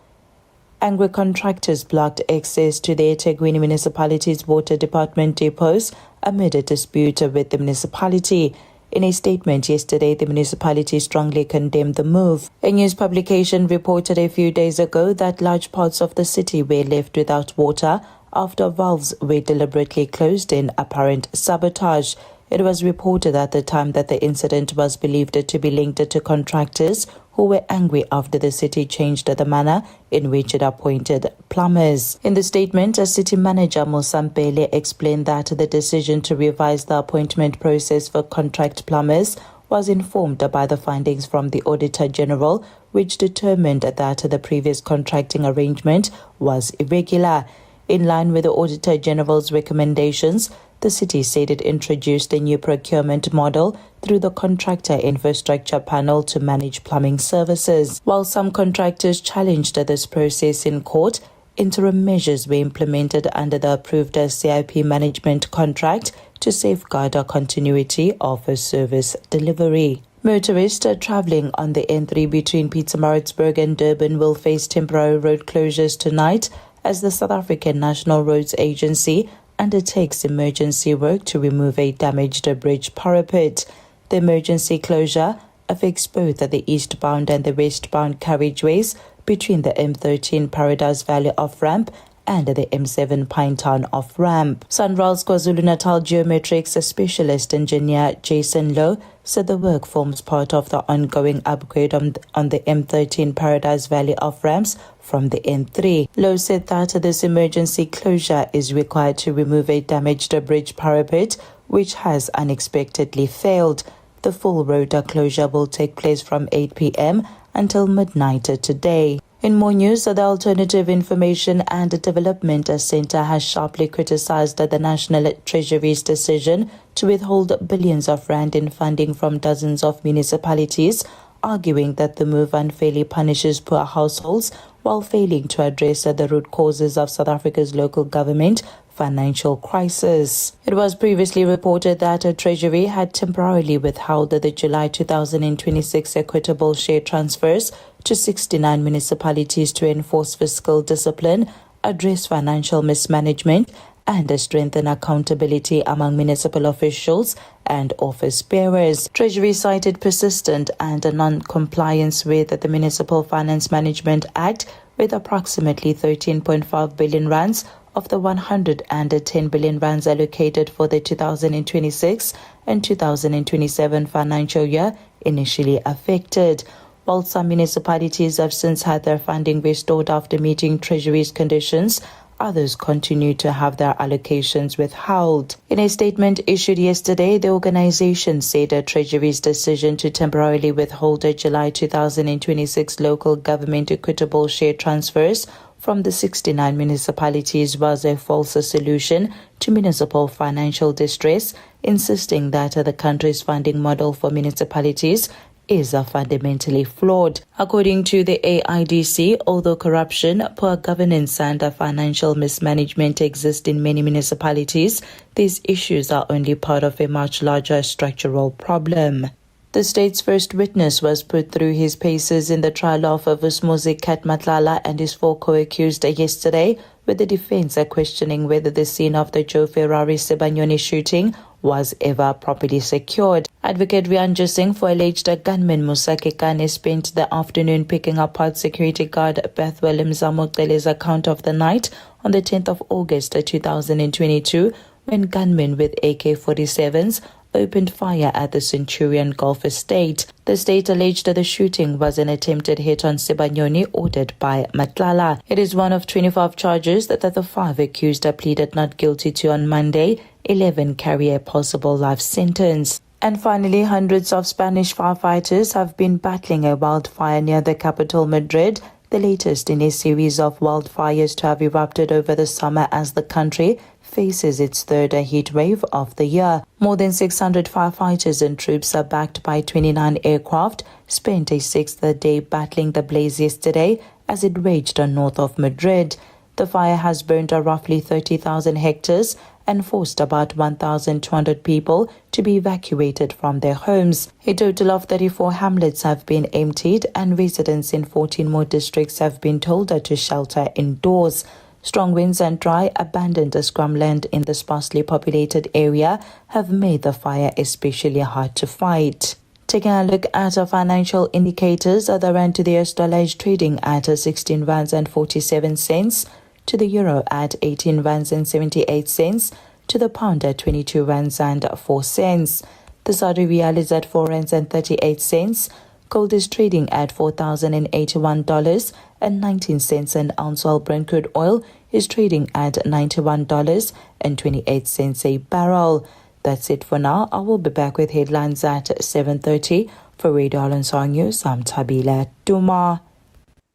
Angry contractors blocked access to the eThekwini municipality's water department depots amid a dispute with the municipality. In a statement yesterday, the municipality strongly condemned the move. A news publication reported a few days ago that large parts of the city were left without water after valves were deliberately closed in apparent sabotage. It was reported at the time that the incident was believed to be linked to contractors who were angry after the city changed the manner in which it appointed plumbers. In the statement, a city manager Mosampele explained that the decision to revise the appointment process for contract plumbers was informed by the findings from the Auditor General, which determined that the previous contracting arrangement was irregular. In line with the Auditor General's recommendations, the city said it introduced a new procurement model through the Contractor Infrastructure Panel to manage plumbing services. While some contractors challenged this process in court, interim measures were implemented under the approved CIP management contract to safeguard the continuity of service delivery. Motorists travelling on the N3 between Pietermaritzburg and Durban will face temporary road closures tonight as the South African National Roads Agency undertakes emergency work to remove a damaged bridge parapet. The emergency closure affects both the eastbound and the westbound carriageways between the M13 Paradise Valley off-ramp and the M7 Pinetown off-ramp. Sunrail's KwaZulu-Natal Geometrics specialist engineer Jason Lowe said the work forms part of the ongoing upgrade on the M13 Paradise Valley off-ramps from the N3. Lowe said that this emergency closure is required to remove a damaged bridge parapet which has unexpectedly failed. The full road closure will take place from 8 p.m. until midnight today. In more news, the Alternative Information and Development Centre has sharply criticized the National Treasury's decision to withhold billions of rand in funding from dozens of municipalities, arguing that the move unfairly punishes poor households while failing to address the root causes of South Africa's local government financial crisis. It was previously reported that the Treasury had temporarily withheld the July 2026 equitable share transfers to 69 municipalities to enforce fiscal discipline, address financial mismanagement, and strengthen accountability among municipal officials and office bearers. Treasury cited persistent and non-compliance with the Municipal Finance Management Act, with approximately 13.5 billion rands of the 110 billion rands allocated for the 2026 and 2027 financial year initially affected. While some municipalities have since had their funding restored after meeting Treasury's conditions, others continue to have their allocations withheld. In a statement issued yesterday, the organization said the Treasury's decision to temporarily withhold the July 2026 local government equitable share transfers from the 69 municipalities was a false solution to municipal financial distress, insisting that the country's funding model for municipalities is fundamentally flawed. According to the AIDC, although corruption, poor governance and financial mismanagement exist in many municipalities, these issues are only part of a much larger structural problem. The state's first witness was put through his paces in the trial of Vusmuzi Matlala and his four co-accused yesterday, with the defense questioning whether the scene of the Joe Ferrari Sibanyoni shooting was ever properly secured. Advocate Rianjo Singh for alleged gunman Musa Kekane spent the afternoon picking apart security guard Beth Williams Zamokele's account of the night on the 10th of August 2022 when gunmen with AK-47s opened fire at the Centurion Golf Estate. The state alleged that the shooting was an attempted hit on Sibanyoni ordered by Matlala. It is one of 25 charges that the five accused pleaded not guilty to on Monday. 11 carry a possible life sentence. And finally, hundreds of Spanish firefighters have been battling a wildfire near the capital Madrid, the latest in a series of wildfires to have erupted over the summer as the country faces its third heat wave of the year. More than 600 firefighters and troops backed by 29 aircraft spent a sixth day battling the blaze yesterday as it raged north of Madrid. The fire has burned roughly 30,000 hectares and forced about 1,200 people to be evacuated from their homes. A total of 34 hamlets have been emptied and residents in 14 more districts have been told to shelter indoors. Strong winds and dry, abandoned scrumland in the sparsely populated area have made the fire especially hard to fight. Taking a look at our financial indicators, the rand to the US dollar is trading at 16 rands and 47 cents, to the euro at 18 rands and 78 cents, to the pound at 22 rands and 4 cents. The Saudi riyal is at 4 rands and 38 cents. Gold is trading at $4,081.19 an ounce, while Brent crude oil is trading at $91.28 a barrel. That's it for now. I will be back with headlines at 7:30. For Radio Al-Ansar News, I'm Thabile Duma.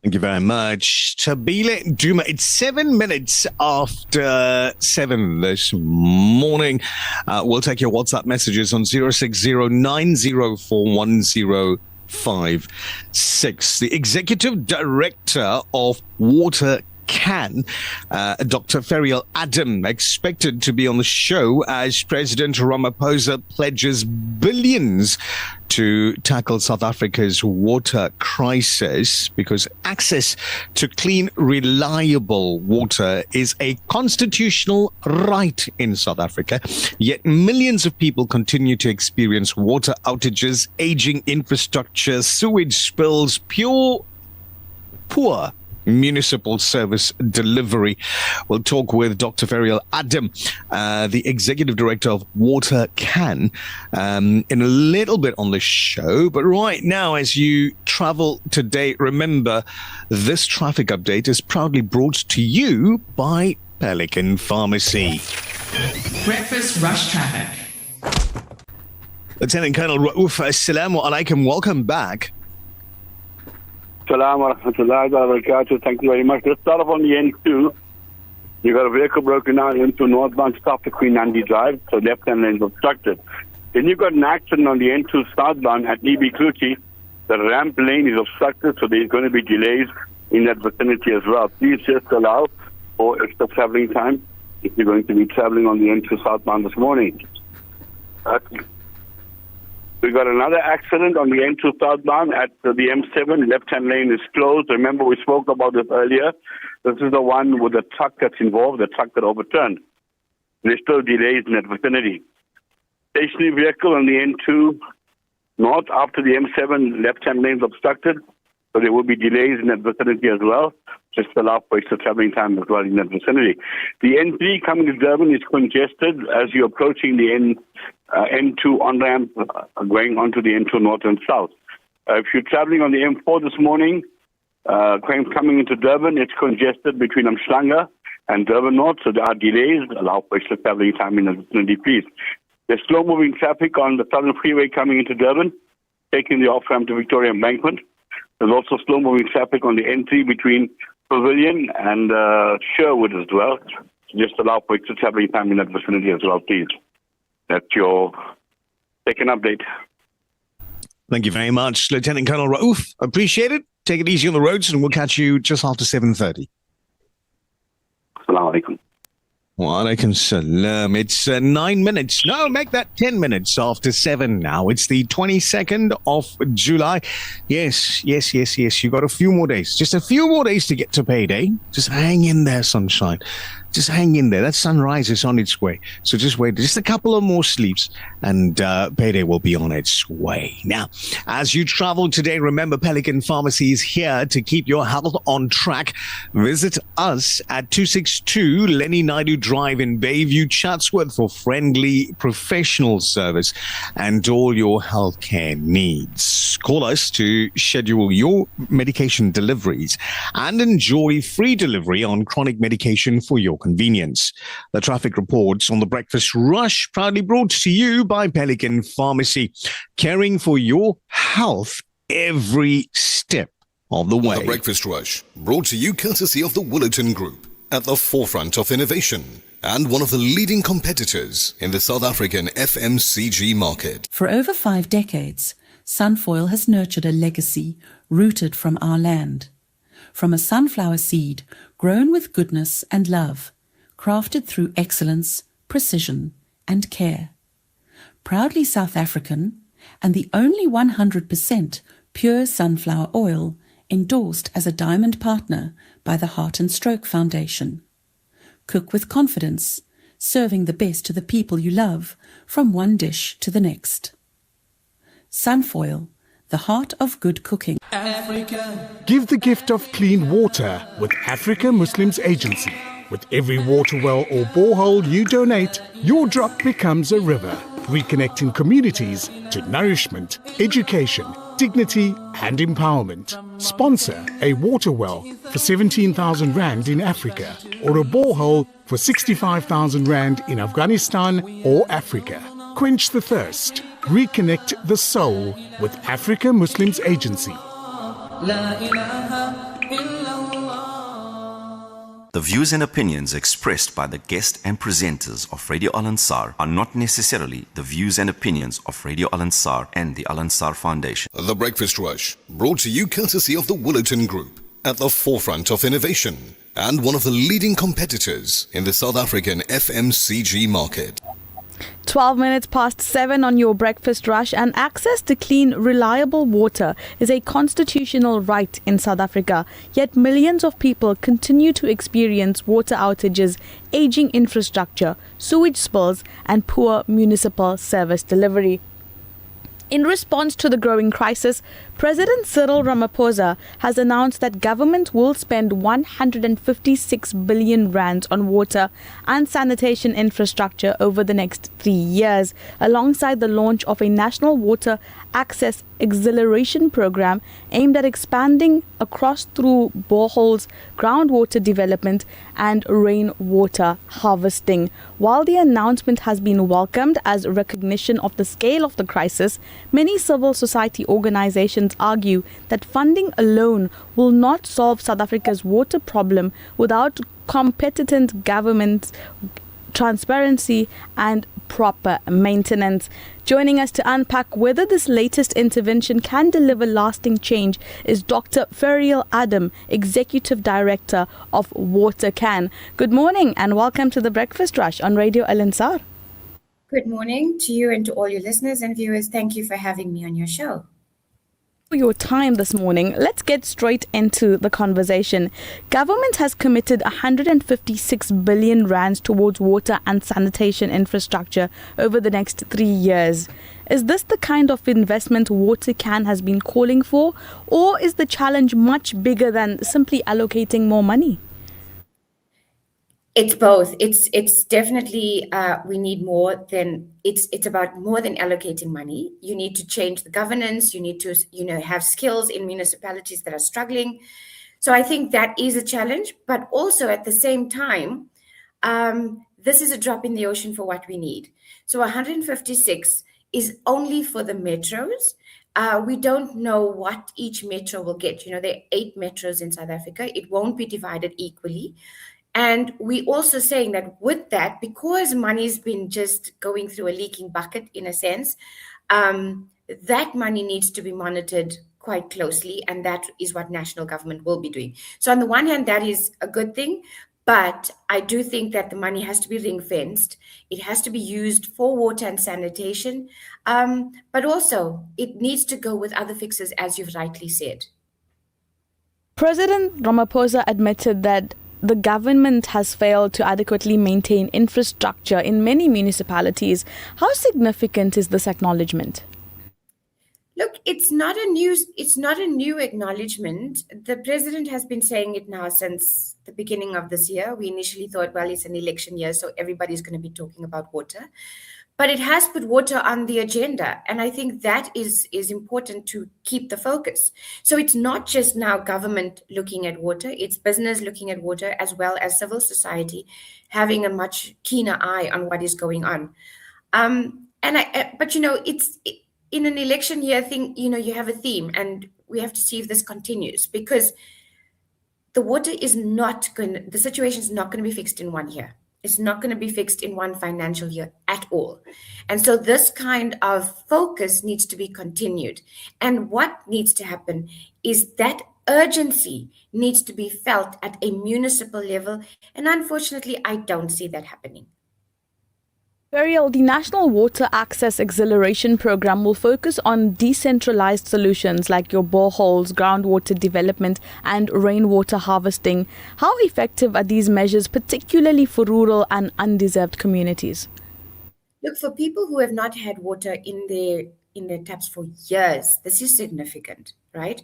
Thank you very much, Thabile Duma. It's 7 minutes after 7 this morning. We'll take your WhatsApp messages on 06090410556. The Executive Director of Water Can, Dr. Ferial Adam, expected to be on the show as President Ramaphosa pledges billions to tackle South Africa's water crisis, because access to clean, reliable water is a constitutional right in South Africa. Yet millions of people continue to experience water outages, aging infrastructure, sewage spills, poor municipal service delivery. We'll talk with Dr. Ferial Adam, the Executive Director of Water Can, in a little bit on the show. But right now, as you travel today, remember this traffic update is proudly brought to you by Pelican Pharmacy. Breakfast Rush Traffic. Lieutenant Colonel Rauf, assalamu alaikum. Welcome back. Assalamu warahmatullahi wabarakatuh. Thank you very much. Let's start off on the N2. You got a vehicle broken down into northbound stop to Queen Andy Drive, so left-hand lane is obstructed. Then you got an accident on the N2 southbound at EB Kluchi. The ramp lane is obstructed, so there's going to be delays in that vicinity as well. Please just allow for extra traveling time if you're going to be traveling on the N2 southbound this morning. We got another accident on the N2 southbound at the M7. Left-hand lane is closed. Remember, we spoke about this earlier. This is the one with the truck that's involved, the truck that overturned. There's still delays in that vicinity. Stationary vehicle on the N2 north after the M7. Left-hand lane is obstructed, so there will be delays in that vicinity as well. just allow for extra traveling time as well in that vicinity. The N3 coming to Durban is congested as you're approaching the N2 on-ramp going onto the N2 north and south. If you're traveling on the M4 this morning, coming into Durban, it's congested between Umhlanga and Durban North, so there are delays. Allow for extra traveling time in the vicinity, please. There's slow-moving traffic on the Southern Freeway coming into Durban, taking the off-ramp to Victoria Embankment. There's also slow-moving traffic on the N3 between Pavilion and Sherwood as well. So just allow for extra traveling time in that vicinity as well, please. That's your second update. Thank you very much, Lieutenant Colonel Raouf. Appreciate it. Take it easy on the roads, and we'll catch you just after 7:30. Assalamu alaikum. Wa alaikum salam. It's 9 minutes. No, make that 10 minutes after 7 now. It's the 22nd of July. Yes. You got a few more days. Just a few more days to get to payday. Just hang in there, sunshine. Just hang in there. That sunrise is on its way. So just wait. Just a couple of more sleeps and payday will be on its way. Now, as you travel today, remember Pelican Pharmacy is here to keep your health on track. Visit us at 262 Lenny Naidu Drive in Bayview, Chatsworth for friendly professional service and all your healthcare needs. Call us to schedule your medication deliveries and enjoy free delivery on chronic medication for your convenience. The traffic reports on the Breakfast Rush, proudly brought to you by Pelican Pharmacy, caring for your health every step of the way. The Breakfast Rush, brought to you courtesy of the Woolerton Group, at the forefront of innovation and one of the leading competitors in the South African FMCG market. For over 5 decades, Sunfoil has nurtured a legacy rooted from our land. From a sunflower seed grown with goodness and love, crafted through excellence, precision, and care. Proudly South African, and the only 100% pure sunflower oil endorsed as a diamond partner by the Heart and Stroke Foundation. Cook with confidence, serving the best to the people you love, from one dish to the next. Sunfoil, the heart of good cooking. Africa. Give the gift of clean water with Africa Muslims Agency. With every water well or borehole you donate, your drop becomes a river, reconnecting communities to nourishment, education, dignity and empowerment. Sponsor a water well for 17,000 Rand in Africa or a borehole for 65,000 Rand in Afghanistan or Africa. Quench the thirst. Reconnect the soul with Africa Muslims Agency. The views and opinions expressed by the guest and presenters of Radio Al Ansar are not necessarily the views and opinions of Radio Al Ansar and the Al Ansar Foundation. The Breakfast Rush, brought to you courtesy of the Woolerton Group, at the forefront of innovation and one of the leading competitors in the South African FMCG market. 12 minutes past 7 on your Breakfast Rush, and access to clean, reliable water is a constitutional right in South Africa. Yet millions of people continue to experience water outages, aging infrastructure, sewage spills, and poor municipal service delivery. In response to the growing crisis, President Cyril Ramaphosa has announced that government will spend 156 billion rands on water and sanitation infrastructure over the next 3 years, alongside the launch of a national water access acceleration program aimed at expanding across through boreholes, groundwater development and rainwater harvesting. While the announcement has been welcomed as recognition of the scale of the crisis, many civil society organizations argue that funding alone will not solve South Africa's water problem without competent government, transparency and proper maintenance. Joining us to unpack whether this latest intervention can deliver lasting change is Dr. Ferial Adam, Executive Director of WaterCan. Good morning and welcome to the Breakfast Rush on Radio Al Ansar. Good morning to you and to all your listeners and viewers. Thank you for having me on your show. For your time this morning, let's get straight into the conversation. Government has committed 156 billion rands towards water and sanitation infrastructure over the next 3 years. Is this the kind of investment Watercan has been calling for, or is the challenge much bigger than simply allocating more money? It's both. It's definitely we need more than it's about more than allocating money. You need to change the governance. You need to have skills in municipalities that are struggling. So I think that is a challenge, but also at the same time, this is a drop in the ocean for what we need. So 156 is only for the metros. We don't know what each metro will get. There are 8 metros in South Africa. It won't be divided equally. And we also saying that with that, because money's been just going through a leaking bucket in a sense, that money needs to be monitored quite closely, and that is what national government will be doing. So on the one hand, that is a good thing, but I do think that the money has to be ring-fenced. It has to be used for water and sanitation, but also it needs to go with other fixes, as you've rightly said. President Ramaphosa admitted that the government has failed to adequately maintain infrastructure in many municipalities. How significant is this acknowledgement? Look, it's not a new acknowledgement. The president has been saying it now since the beginning of this year. We initially thought, well, it's an election year, so everybody's going to be talking about water. But it has put water on the agenda. And I think that is important to keep the focus. So it's not just now government looking at water, it's business looking at water, as well as civil society having a much keener eye on what is going on. But it's in an election year thing, you have a theme, and we have to see if this continues, because the situation is not going to be fixed in 1 year. It's not going to be fixed in one financial year at all. And so this kind of focus needs to be continued. And what needs to happen is that urgency needs to be felt at a municipal level. And unfortunately, I don't see that happening. Periel, the National Water Access Acceleration Program will focus on decentralized solutions like your boreholes, groundwater development and rainwater harvesting. How effective are these measures, particularly for rural and undeserved communities? Look, for people who have not had water in their taps for years, this is significant, right?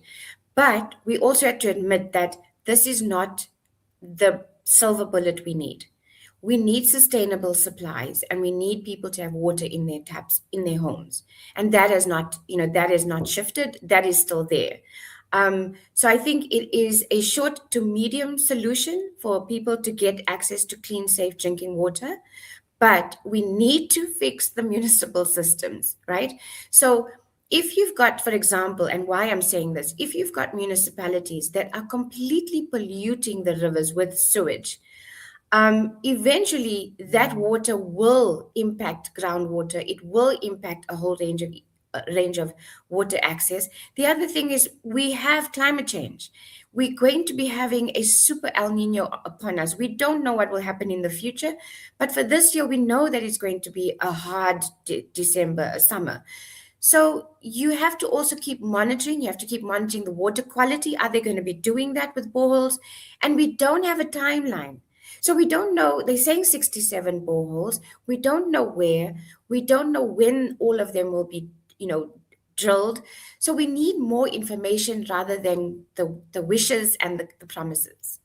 But we also have to admit that this is not the silver bullet we need. We need sustainable supplies, and we need people to have water in their taps, in their homes. And that has not shifted. That is still there. So I think it is a short to medium solution for people to get access to clean, safe drinking water. But we need to fix the municipal systems, right? So if you've got, for example, and why I'm saying this, if you've got municipalities that are completely polluting the rivers with sewage, eventually that water will impact groundwater. It will impact a whole range of water access. The other thing is we have climate change. We're going to be having a super El Nino upon us. We don't know what will happen in the future, but for this year, we know that it's going to be a hard December, a summer. So you have to also keep monitoring. You have to keep monitoring the water quality. Are they going to be doing that with boreholes? And we don't have a timeline. So we don't know, they're saying 67 boreholes. We don't know where. We don't know when all of them will be, drilled. So we need more information rather than the wishes and the promises.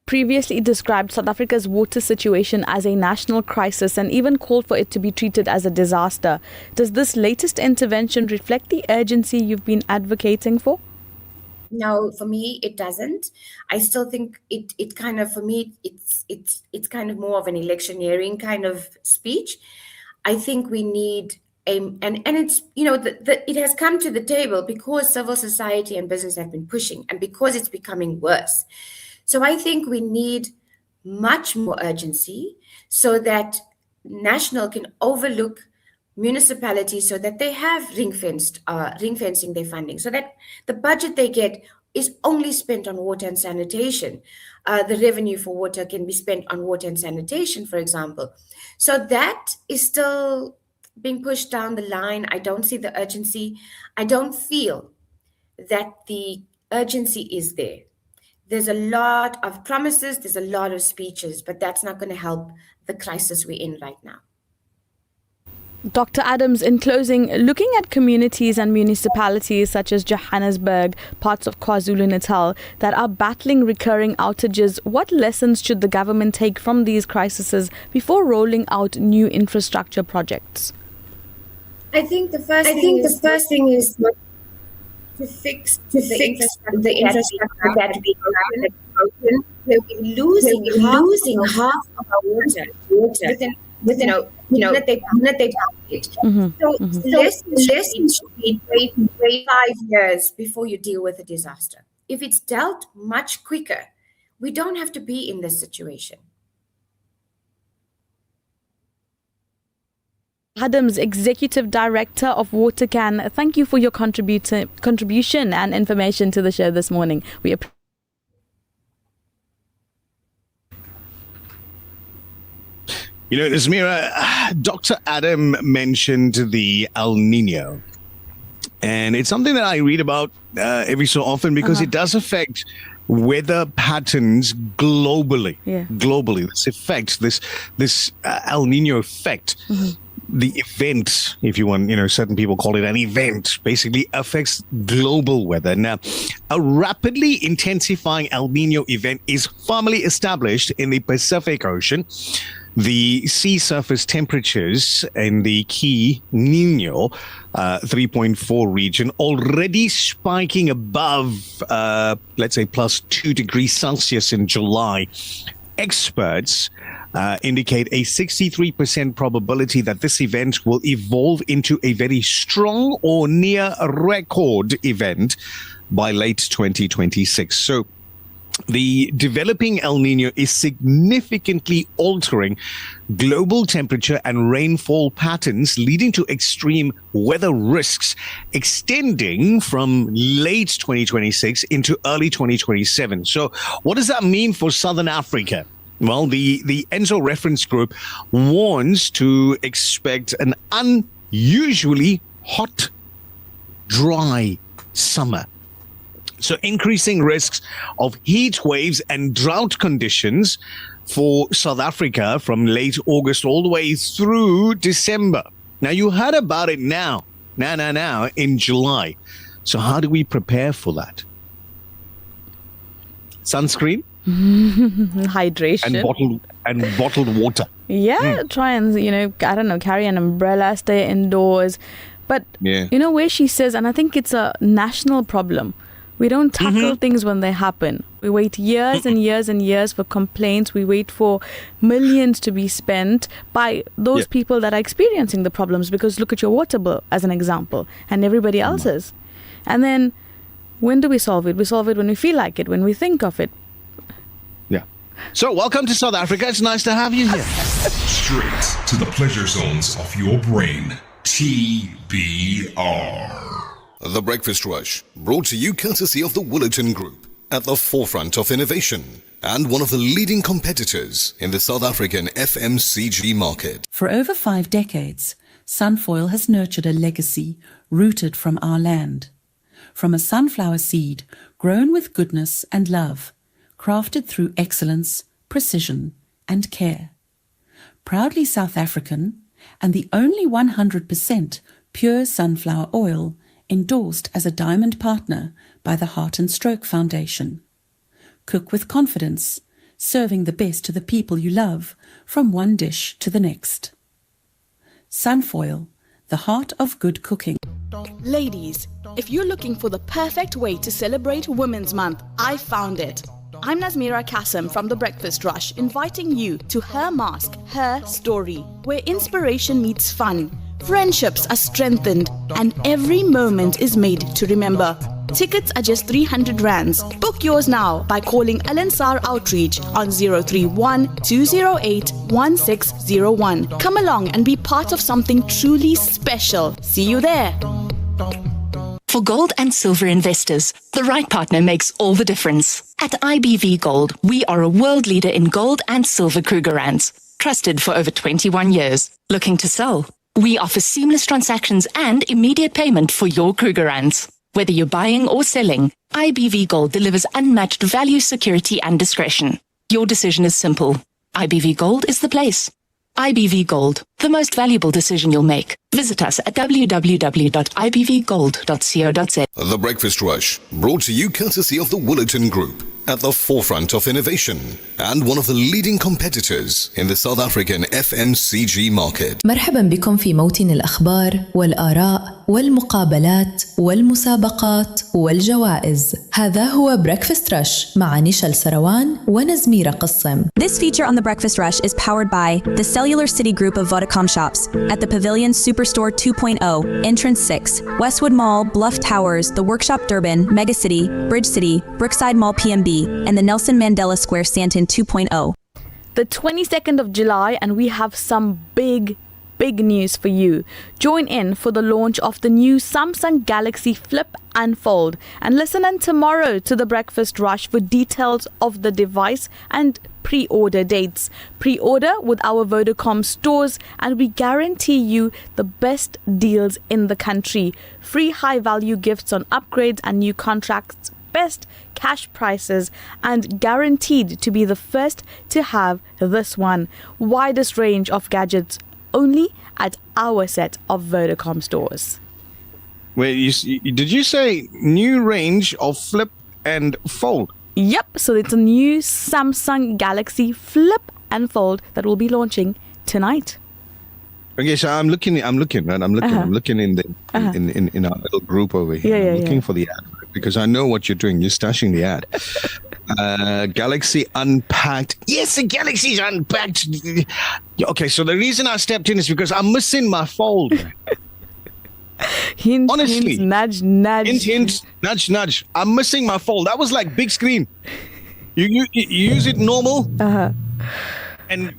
Previously described South Africa's water situation as a national crisis and even called for it to be treated as a disaster. Does this latest intervention reflect the urgency you've been advocating for? No, for me, it doesn't. I still think it kind of, for me, it's kind of more of an electioneering kind of speech. I think we need and it's, it has come to the table because civil society and business have been pushing and because it's becoming worse. So I think we need much more urgency so that national can overlook municipalities so that they have ring-fencing their funding, so that the budget they get is only spent on water and sanitation. The revenue for water can be spent on water and sanitation, for example. So that is still being pushed down the line. I don't see the urgency. I don't feel that the urgency is there. There's a lot of promises, there's a lot of speeches, but that's not going to help the crisis we're in right now. Dr. Adams, in closing, looking at communities and municipalities such as Johannesburg, parts of KwaZulu-Natal, that are battling recurring outages, what lessons should the government take from these crises before rolling out new infrastructure projects? I think the first thing is to fix the infrastructure that we have broken. We're losing half of our water within a minute they pump it. So lessons should be wait 5 years before you deal with a disaster. If it's dealt much quicker, we don't have to be in this situation. Adams, Executive Director of WaterCan, thank you for your contribution and information to the show this morning. We appreciate. You know, Nazmeera, Dr. Adam mentioned the El Nino. And it's something that I read about every so often because it does affect weather patterns globally. Globally, this El Nino effect. The event, if you want, certain people call it an event, basically affects global weather. Now, a rapidly intensifying El Nino event is firmly established in the Pacific Ocean. The sea surface temperatures in the key Nino 3.4 region already spiking above, let's say, plus 2 degrees Celsius in July. Experts indicate a 63% probability that this event will evolve into a very strong or near record event by late 2026. So the developing El Nino is significantly altering global temperature and rainfall patterns, leading to extreme weather risks extending from late 2026 into early 2027. So what does that mean for Southern Africa? Well, the ENSO reference group warns to expect an unusually hot, dry summer. So increasing risks of heat waves and drought conditions for South Africa from late August all the way through December. Now, you heard about it now in July. So how do we prepare for that? Sunscreen? Hydration. And bottled water. Yeah, try and, carry an umbrella, stay indoors. But, where she says, and I think it's a national problem, we don't tackle things when they happen. We wait years and years and years for complaints. We wait for millions to be spent by those people that are experiencing the problems, because look at your water bill as an example, and everybody else's. And then when do we solve it? We solve it when we feel like it, when we think of it. Yeah. So welcome to South Africa. It's nice to have you here. Straight to the pleasure zones of your brain. TBR. The Breakfast Rush, brought to you courtesy of the Woolerton Group, at the forefront of innovation and one of the leading competitors in the South African FMCG market. For over 5 decades, Sunfoil has nurtured a legacy rooted from our land. From a sunflower seed grown with goodness and love, crafted through excellence, precision, and care. Proudly South African, and the only 100% pure sunflower oil endorsed as a diamond partner by the Heart and Stroke Foundation. Cook with confidence, serving the best to the people you love, from one dish to the next. Sunfoil, the heart of good cooking. Ladies, if you're looking for the perfect way to celebrate Women's Month, I found it. I'm Nazmeera Cassim from The Breakfast Rush, inviting you to Her Mask, Her Story, where inspiration meets fun, friendships are strengthened, and every moment is made to remember. Tickets are just 300 rands. Book yours now by calling Al-Ansar Outreach on 031 208 1601. Come along and be part of something truly special. See you there. For gold and silver investors, the right partner makes all the difference. At IBV Gold, we are a world leader in gold and silver Krugerrands, trusted for over 21 years. Looking to sell? We offer seamless transactions and immediate payment for your Krugerrands. Whether you're buying or selling, IBV Gold delivers unmatched value, security, and discretion. Your decision is simple. IBV Gold is the place. IBV Gold, the most valuable decision you'll make. Visit us at www.ibvgold.co.za. The Breakfast Rush, brought to you courtesy of the Woolerton Group, at the forefront of innovation and one of the leading competitors in the South African FMCG market. مرحبا بكم في موطن الأخبار والآراء والمقابلات والمسابقات والجوائز. هذا هو Breakfast Rush مع نيشال سروان ونزميرة قسم. This feature on the Breakfast Rush is powered by the Cellular City Group of Vodacom shops at the Pavilion Superstore 2.0, Entrance 6, Westwood Mall, Bluff Towers, the Workshop Durban, Megacity, Bridge City, Brookside Mall PMB, and the Nelson Mandela Square Sandton 2.0. The 22nd of July, and we have some big news for you. Join in for the launch of the new Samsung Galaxy Flip and Fold, and listen in tomorrow to the Breakfast Rush for details of the device and pre-order dates. Pre-order with our Vodacom stores and we guarantee you the best deals in the country. Free high-value gifts on upgrades and new contracts, best cash prices, and guaranteed to be the first to have this one. Widest range of gadgets only at our set of Vodacom stores. Wait, did you say new range of Flip and Fold? Yep, so it's a new Samsung Galaxy Flip and Fold that will be launching tonight. Okay, so I'm looking in the in our little group over here. I'm looking for the ad because I know what you're doing. You're stashing the ad. Galaxy Unpacked. Yes, the Galaxy's Unpacked. Okay, so the reason I stepped in is because I'm missing my Fold. Honestly, nudge, nudge. Hint, nudge, nudge. I'm missing my Fold. That was like big screen. You use it normal. And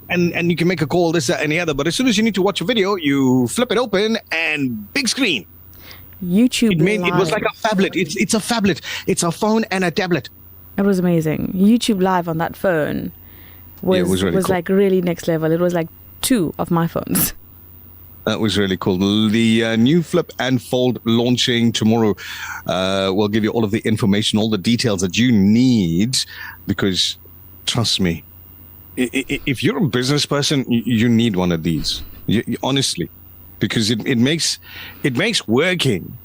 you can make a call, this, that, and the other. But as soon as you need to watch a video, you flip it open and big screen. YouTube It was like a phablet. It's a phablet. It's a phone and a tablet. It was amazing. YouTube Live on that phone was really cool. Like really next level. It was like 2 of my phones. That was really cool. The new Flip and Fold launching tomorrow. We'll give you all of the information, all the details that you need, because trust me, if you're a business person, you need one of these. Honestly, because it makes working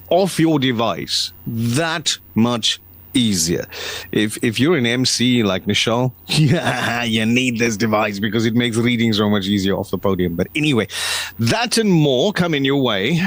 off your device that much easier. If you're an MC like Nichal, you need this device because it makes reading so much easier off the podium. But anyway, that and more coming your way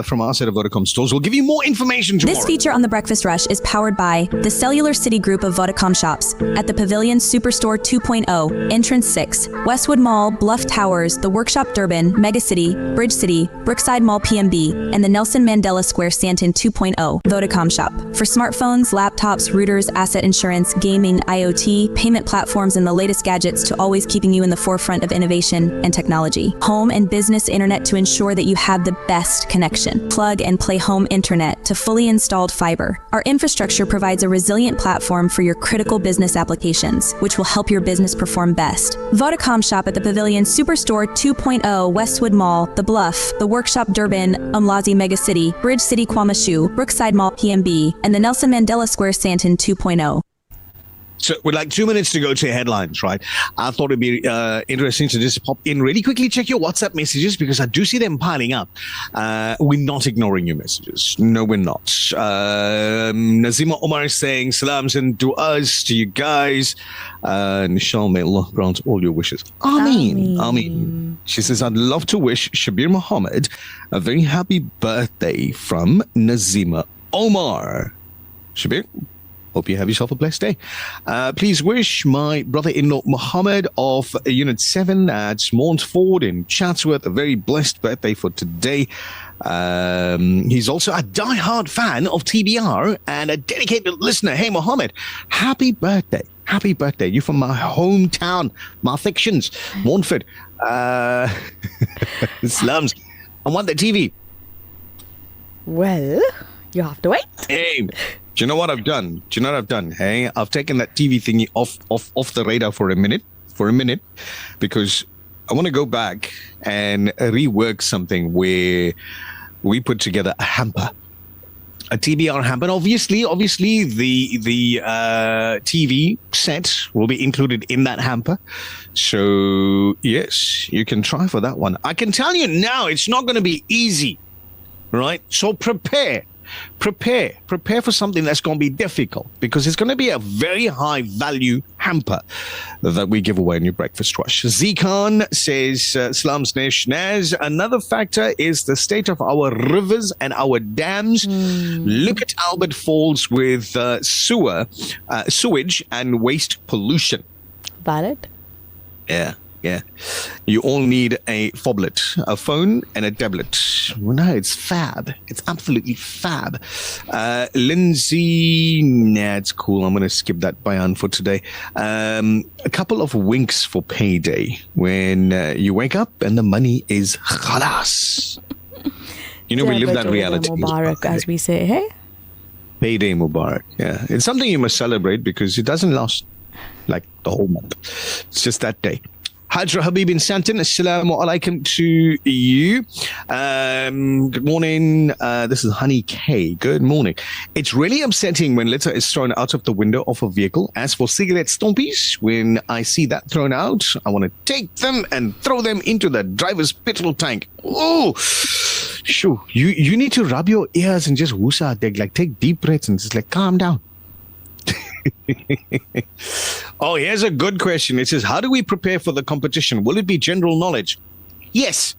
from our set of Vodacom stores. We'll give you more information tomorrow. This feature on the Breakfast Rush is powered by the Cellular City Group of Vodacom shops at the Pavilion Superstore 2.0, Entrance 6, Westwood Mall, Bluff Towers, the Workshop Durban, Megacity, Bridge City, Brookside Mall PMB, and the Nelson Mandela Square Sandton 2.0. Vodacom shop for smartphones, laptops, routers, asset insurance, gaming, IoT, payment platforms, and the latest gadgets to always keeping you in the forefront of innovation and technology. Home and business internet to ensure that you have the best connection. Plug and play home internet to fully installed fiber. Our infrastructure provides a resilient platform for your critical business applications, which will help your business perform best. Vodacom shop at the Pavilion Superstore 2.0, Westwood Mall, The Bluff, the Workshop Durban, Umlazi Megacity, Bridge City Kwamashu, Brookside Mall PMB, and the Nelson Mandela Square Sandton 2.0. So with like 2 minutes to go to headlines, right? I thought it'd be interesting to just pop in really quickly, check your WhatsApp messages because I do see them piling up. We're not ignoring your messages. No, we're not. Nazima Omar is saying salams and du'as to you guys. Nichal, may Allah grant all your wishes. Ameen. Ameen. She says, I'd love to wish Shabir Muhammad a very happy birthday from Nazima Omar. Shabir, hope you have yourself a blessed day. Please wish my brother-in-law Muhammad of Unit 7 at Montford in Chatsworth a very blessed birthday for today. He's also a die-hard fan of TBR and a dedicated listener. Hey, Muhammad, happy birthday. Happy birthday. You're from my hometown, my fictions, Montford. Slums. I want the TV. Well, you have to wait. Hey, do you know what I've done? Hey, I've taken that TV thingy off the radar for a minute, because I want to go back and rework something where we put together a hamper. a TBR hamper. Obviously, the TV set will be included in that hamper. So, yes, you can try for that one. I can tell you now, it's not going to be easy, right? So prepare for something that's going to be difficult, because it's going to be a very high value hamper that we give away in your breakfast rush. Zikan says, Salam Snesh Naz, another factor is the state of our rivers and our dams. Look at Albert Falls with sewage and waste pollution. Valid. Yeah. You all need a phablet, a phone and a tablet. Well, no, it's fab. It's absolutely fab. Lindsay, nah, it's cool. I'm going to skip that bayan for today. A couple of winks for payday when you wake up and the money is khalas. You know, we live that reality. Mubarak, as we say, hey? Payday Mubarak. Yeah. It's something you must celebrate because it doesn't last like the whole month. It's just that day. Hajra Habib in Santon, assalamu alaikum to you. Good morning. This is Honey K. Good morning. It's really upsetting when litter is thrown out of the window of a vehicle. As for cigarette stompies, when I see that thrown out, I want to take them and throw them into the driver's petrol tank. Oh, sure. You need to rub your ears and just woosa, like take deep breaths and just like calm down. Oh, here's a good question. It says, how do we prepare for the competition? Will it be general knowledge? Yes,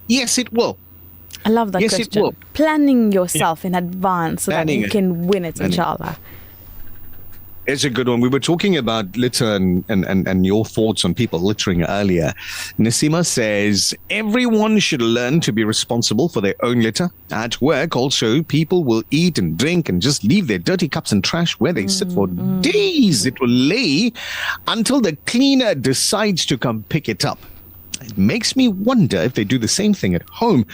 it will. I love that question. It will. Planning yourself in advance so that you can win it, inshallah. It's a good one. We were talking about litter and your thoughts on people littering earlier. Nasima says, everyone should learn to be responsible for their own litter. At work, also, people will eat and drink and just leave their dirty cups and trash where they sit for days. It will lay until the cleaner decides to come pick it up. It makes me wonder if they do the same thing at home.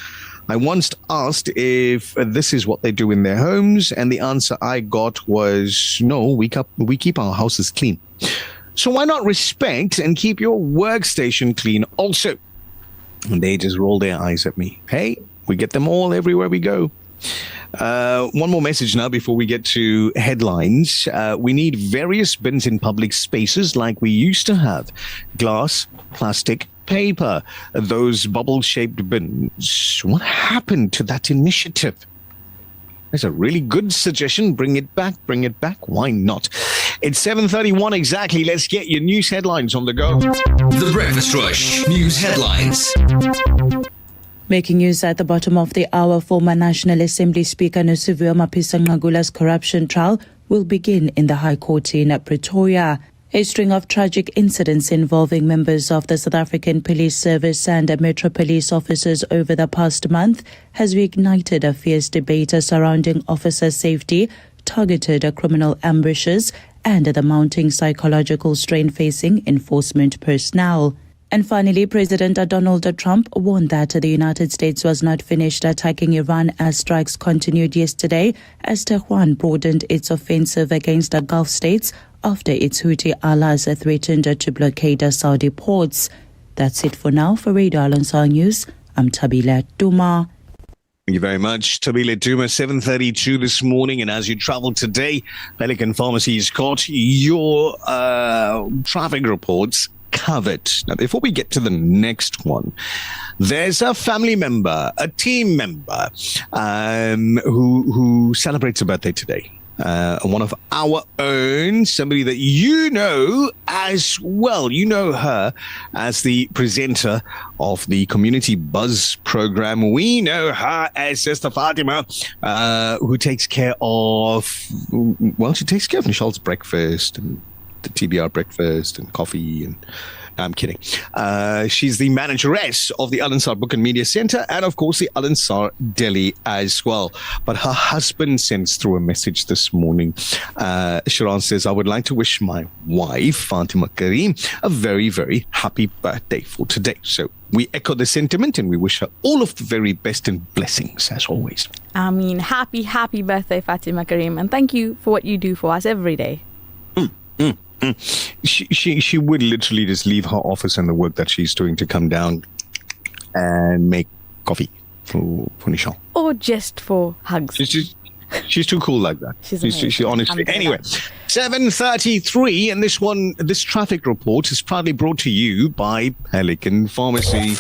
I once asked if this is what they do in their homes, and the answer I got was, no, we keep our houses clean. So why not respect and keep your workstation clean also? And they just roll their eyes at me. Hey, we get them all everywhere we go. One more message now before we get to headlines. We need various bins in public spaces like we used to have. Glass, plastic, paper, those bubble-shaped bins. What happened to that initiative? That's a really good suggestion. Bring it back. Why not? It's 7:31 exactly. Let's get your news headlines on the go. The Breakfast Rush News Headlines. Making news at the bottom of the hour, former National Assembly Speaker Nosiviwe Mapisa-Nqagula's corruption trial will begin in the High Court in Pretoria. A string of tragic incidents involving members of the South African Police Service and Metro Police officers over the past month has reignited a fierce debate surrounding officer safety, targeted criminal ambushes, and the mounting psychological strain facing enforcement personnel. And finally, President Donald Trump warned that the United States was not finished attacking Iran as strikes continued yesterday as Tehran broadened its offensive against the Gulf states after its Houthi allies threatened to blockade Saudi ports. That's it for now. For Radio Al-Ansar News, I'm Thabile Duma. Thank you very much, Thabile Duma. 7:32 this morning, and as you travel today, Pelican Pharmacy's got your traffic reports covered. Now, before we get to the next one, there's a family member, a team member, who celebrates a birthday today. One of our own, somebody that you know as well. You know her as the presenter of the Community Buzz program. We know her as Sister Fatima, who takes care of, she takes care of Nichal's breakfast and the TBR breakfast and coffee and... I'm kidding. She's the manageress of the Al-Ansar Book and Media Center and, of course, the Al-Ansar Deli as well. But her husband sends through a message this morning. Sharon says, I would like to wish my wife, Fatima Karim, a very, very happy birthday for today. So we echo the sentiment and we wish her all of the very best and blessings, as always. I mean, happy birthday, Fatima Karim. And thank you for what you do for us every day. She would literally just leave her office and the work that she's doing to come down and make coffee for Nichal. Or just for hugs. She's too cool like that. She's honestly. Anyway, 7:33, and this traffic report is proudly brought to you by Pelican Pharmacy.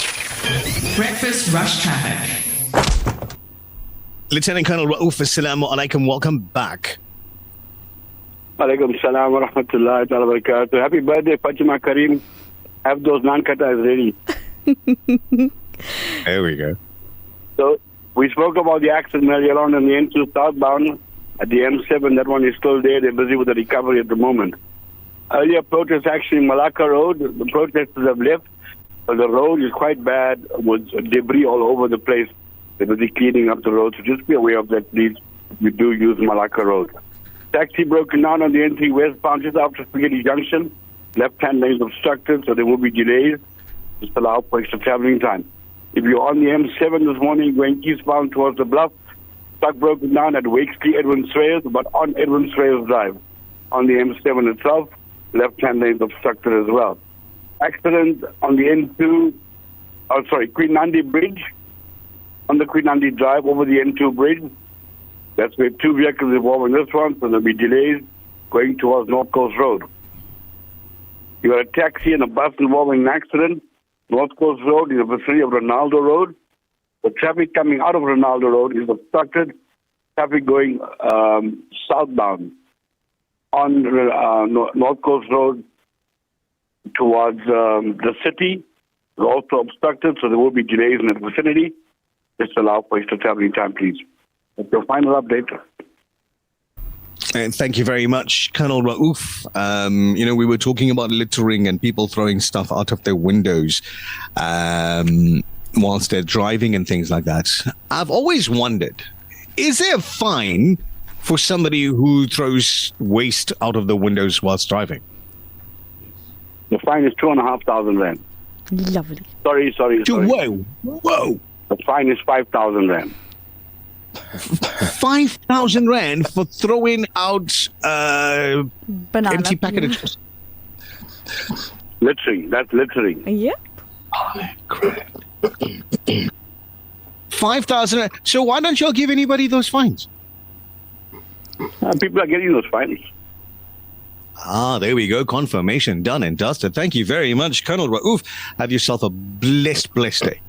Breakfast Rush Traffic. Lieutenant Colonel Raouf, assalamu alaikum. Welcome back. Alaikum salam wa rahmatullahi wa barakatuh. Happy birthday, Fatima Karim. Have those naan katas ready. There we go. So, we spoke about the accident earlier on the N2 southbound at the M7. That one is still there. They're busy with the recovery at the moment. Earlier protest action in Malacca Road. The protesters have left, but the road is quite bad with debris all over the place. They're busy cleaning up the road, so just be aware of that, please. We do use Malacca Road. Taxi broken down on the N3 westbound just after Spaghetti Junction. Left-hand lanes obstructed, so there will be delays. Just allow for extra traveling time. If you're on the M7 this morning going eastbound towards the Bluff, stuck broken down at Wakesley Edwin Swales, but on Edwin Swales Drive. On the M7 itself, left-hand lanes obstructed as well. Accident on the Queen Nandi Bridge, on the Queen Nandi Drive over the N2 bridge. That's where two vehicles involved in this one, so there'll be delays going towards North Coast Road. You got a taxi and a bus involving an accident. North Coast Road is the vicinity of Ronaldo Road. The traffic coming out of Ronaldo Road is obstructed. Traffic going southbound on North Coast Road towards the city is also obstructed, so there will be delays in the vicinity. Just allow for extra traveling time, please. That's your final update. And thank you very much, Colonel Raouf. We were talking about littering and people throwing stuff out of their windows whilst they're driving and things like that. I've always wondered, is there a fine for somebody who throws waste out of the windows whilst driving? The fine is 2,500 rand. Lovely. Sorry. Whoa. The fine is 5,000 rand. 5,000 rand for throwing out banana empty packages. Littering. That's littering. Yep. Oh, crap. 5,000. So why don't y'all give anybody those fines? People are getting those fines. There we go. Confirmation done and dusted. Thank you very much, Colonel Raouf. Have yourself a blessed day.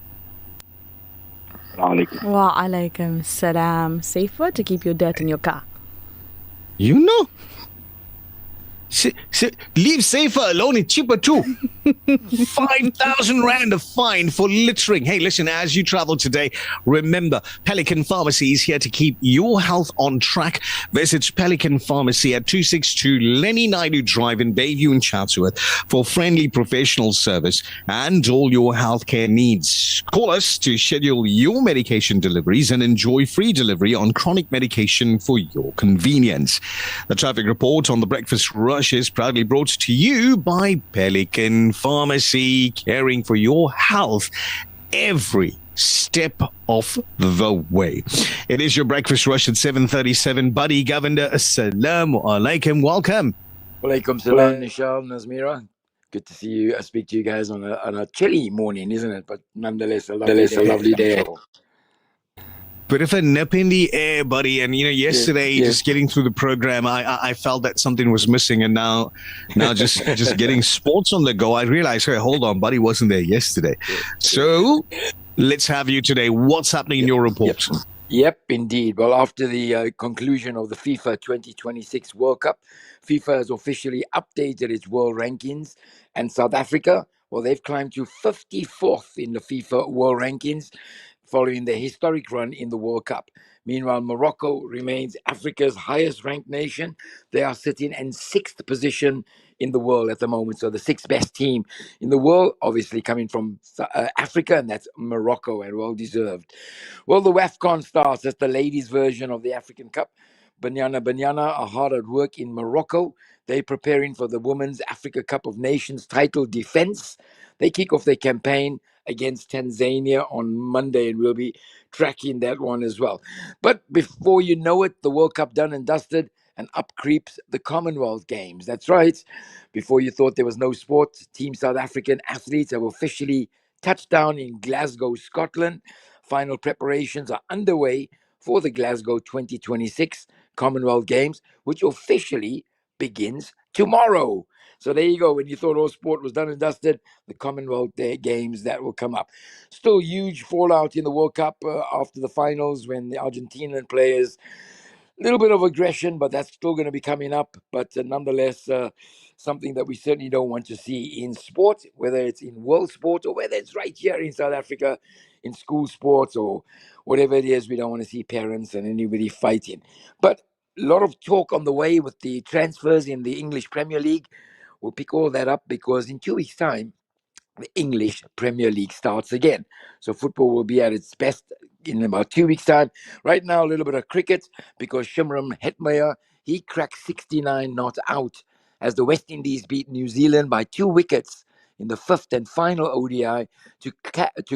Wa alaikum salam. Safer to keep your dirt in your car. You know. Leave safer alone, it's cheaper too. 5,000 rand a fine for littering. Hey, listen, as you travel today, remember, Pelican Pharmacy is here to keep your health on track. Visit Pelican Pharmacy at 262 Lenny Naidu Drive in Bayview in Chatsworth for friendly professional service and all your healthcare needs. Call us to schedule your medication deliveries and enjoy free delivery on chronic medication for your convenience. The traffic report on the Breakfast Rush is proudly brought to you by Pelican Pharmacy, caring for your health every step of the way. It is your Breakfast Rush at 7:37. Buddy Governor, assalamu alaikum. Welcome. Walaikum salam, Nichal, Nazmeera. Good to see you. I speak to you guys on a chilly morning, isn't it? But nonetheless, a lovely day. Bit of a nip in the air, buddy. And yesterday, just getting through the program, I felt that something was missing, and now just getting sports on the go, I realized, hey, hold on, buddy wasn't there yesterday. So let's have you today. What's happening in your report? Yep, indeed. Well, after the conclusion of the FIFA 2026 World Cup, FIFA has officially updated its world rankings, and South Africa, well, they've climbed to 54th in the FIFA world rankings, following their historic run in the World Cup. Meanwhile, Morocco remains Africa's highest ranked nation. They are sitting in 6th position in the world at the moment. So the 6th best team in the world, obviously coming from Africa, and that's Morocco, and well deserved. Well, the WAFCON starts. That's the ladies' version of the African Cup. Banyana are hard at work in Morocco. They're preparing for the Women's Africa Cup of Nations title defense. They kick off their campaign against Tanzania on Monday, and we'll be tracking that one as well. But before you know it, the World Cup done and dusted, and up creeps the Commonwealth Games. That's right. Before you thought there was no sport, Team South African athletes have officially touched down in Glasgow, Scotland, Final preparations are underway for the Glasgow 2026 Commonwealth Games, which officially begins tomorrow. So there you go. When you thought all sport was done and dusted, the Commonwealth Games that will come up. Still huge fallout in the World Cup after the finals when the Argentinian players, a little bit of aggression, but that's still going to be coming up. But nonetheless, something that we certainly don't want to see in sport, whether it's in world sport or whether it's right here in South Africa, in school sports or whatever it is. We don't want to see parents and anybody fighting. But a lot of talk on the way with the transfers in the English Premier League. We'll pick all that up because in 2 weeks' time, the English Premier League starts again. So football will be at its best in about 2 weeks' time. Right now, a little bit of cricket because Shimron Hetmeyer, he cracked 69 not out as the West Indies beat New Zealand by 2 wickets in the fifth and final ODI to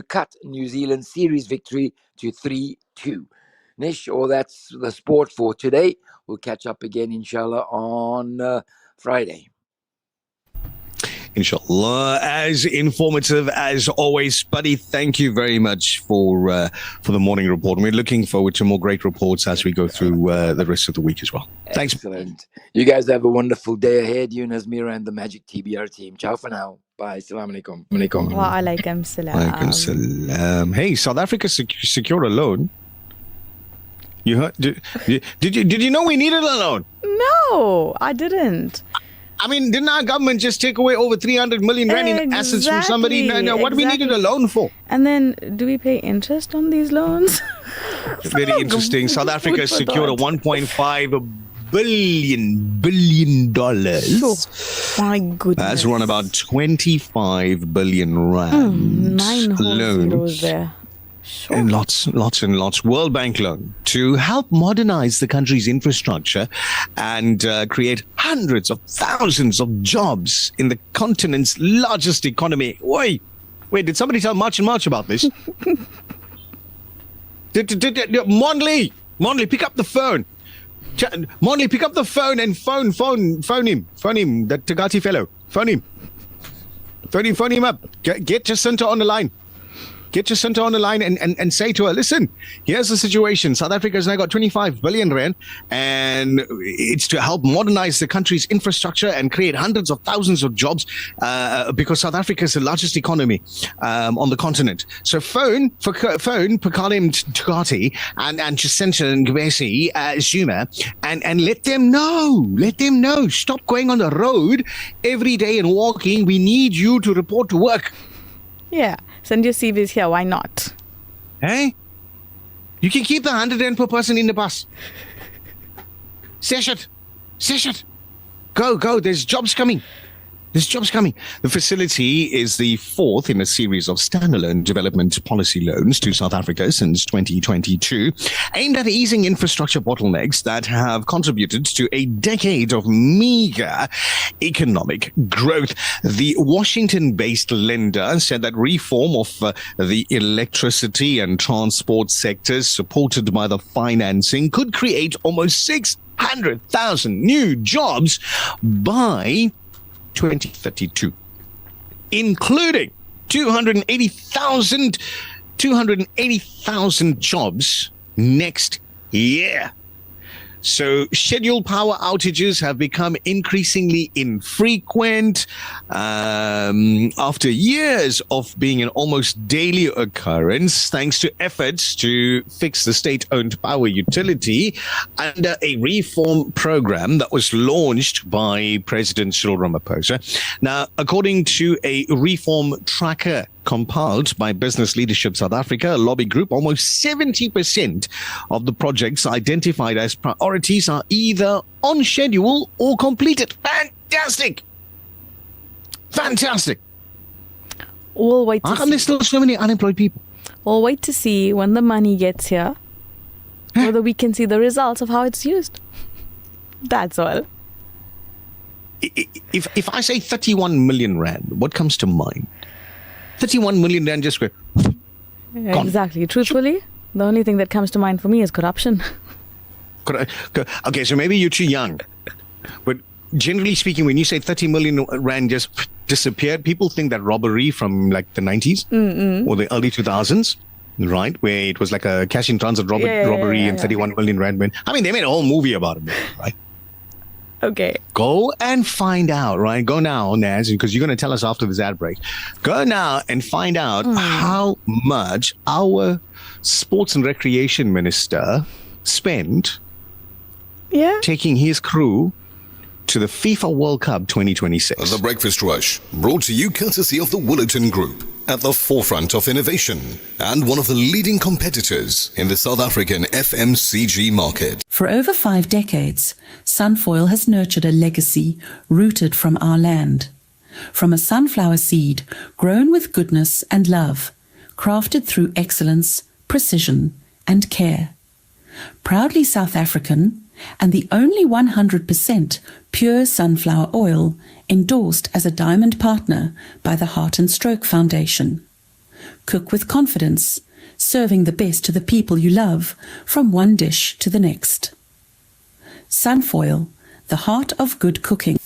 cut New Zealand's series victory to 3-2. Nish, all that's the sport for today. We'll catch up again, inshallah, on Friday. Inshallah, as informative as always, buddy. Thank you very much for the morning report. We're looking forward to more great reports as we go through the rest of the week as well. Thanks. Excellent. You guys have a wonderful day ahead. You, Nazmeera, and the Magic TBR team. Ciao for now. Bye. Assalamu alaikum. Wa alaikum salam. Alaikum salam. Hey, South Africa secured a loan. You heard? Did you know we needed a loan? No, I didn't. I mean, didn't our government just take away over 300 million rand in assets from somebody? No, what do we needed a loan for? And then, do we pay interest on these loans? Very interesting. South Africa secured a $1.5 billion. My goodness. That's around about 25 billion rand. 9 zeros there. Sure. And lots and lots. World Bank loan to help modernize the country's infrastructure and create hundreds of thousands of jobs in the continent's largest economy. Wait, did somebody tell March and March about this? Monley, pick up the phone. Monley, pick up the phone and phone him, that Tagati fellow. Phone him up. Get Jacinta on the line. Get Jacinta on the line and say to her, listen, here's the situation. South Africa's now got 25 billion rand, and it's to help modernize the country's infrastructure and create hundreds of thousands of jobs because South Africa is the largest economy on the continent. So phone Pakalim Tugati and Jacinta Ngubesi Zuma and let them know. Stop going on the road every day and walking. We need you to report to work. Yeah. Send your CVs here. Why not? Hey? You can keep the 100 rand per person in the bus. Sesh it. Go. There's jobs coming. The facility is the fourth in a series of standalone development policy loans to South Africa since 2022, aimed at easing infrastructure bottlenecks that have contributed to a decade of meager economic growth. The Washington-based lender said that reform of the electricity and transport sectors supported by the financing could create almost 600,000 new jobs by 2032, including 280,000 jobs next year. So scheduled power outages have become increasingly infrequent after years of being an almost daily occurrence, thanks to efforts to fix the state-owned power utility under a reform program that was launched by President Cyril Ramaphosa. Now, according to a reform tracker compiled by Business Leadership South Africa, a lobby group, almost 70% of the projects identified as priorities are either on schedule or completed. Fantastic! We'll wait to How come there's still so many unemployed people? We'll wait to see when the money gets here, whether we can see the results of how it's used. That's all. If I say 31 million rand, what comes to mind? 31 million rand just gone. Exactly. Truthfully, the only thing that comes to mind for me is corruption. Okay, so maybe you're too young. But generally speaking, when you say 30 million rand just disappeared, people think that robbery from like the 90s or the early 2000s. right? Where it was like a cash in transit robbery and 31 million rand win. I mean, they made a whole movie about it, right? Okay. Go and find out, right? Go now, Naz, because you're going to tell us after this ad break. Go now and find out how much our sports and recreation minister spent taking his crew to the FIFA World Cup 2026. The Breakfast Rush, brought to you courtesy of the Woolerton Group, at the forefront of innovation and one of the leading competitors in the South African FMCG market. For over 5 decades, Sunfoil has nurtured a legacy rooted from our land. From a sunflower seed grown with goodness and love, crafted through excellence, precision and care. Proudly South African, and the only 100% pure sunflower oil endorsed as a diamond partner by the Heart and Stroke Foundation. Cook with confidence, serving the best to the people you love from one dish to the next. Sunfoil, the heart of good cooking.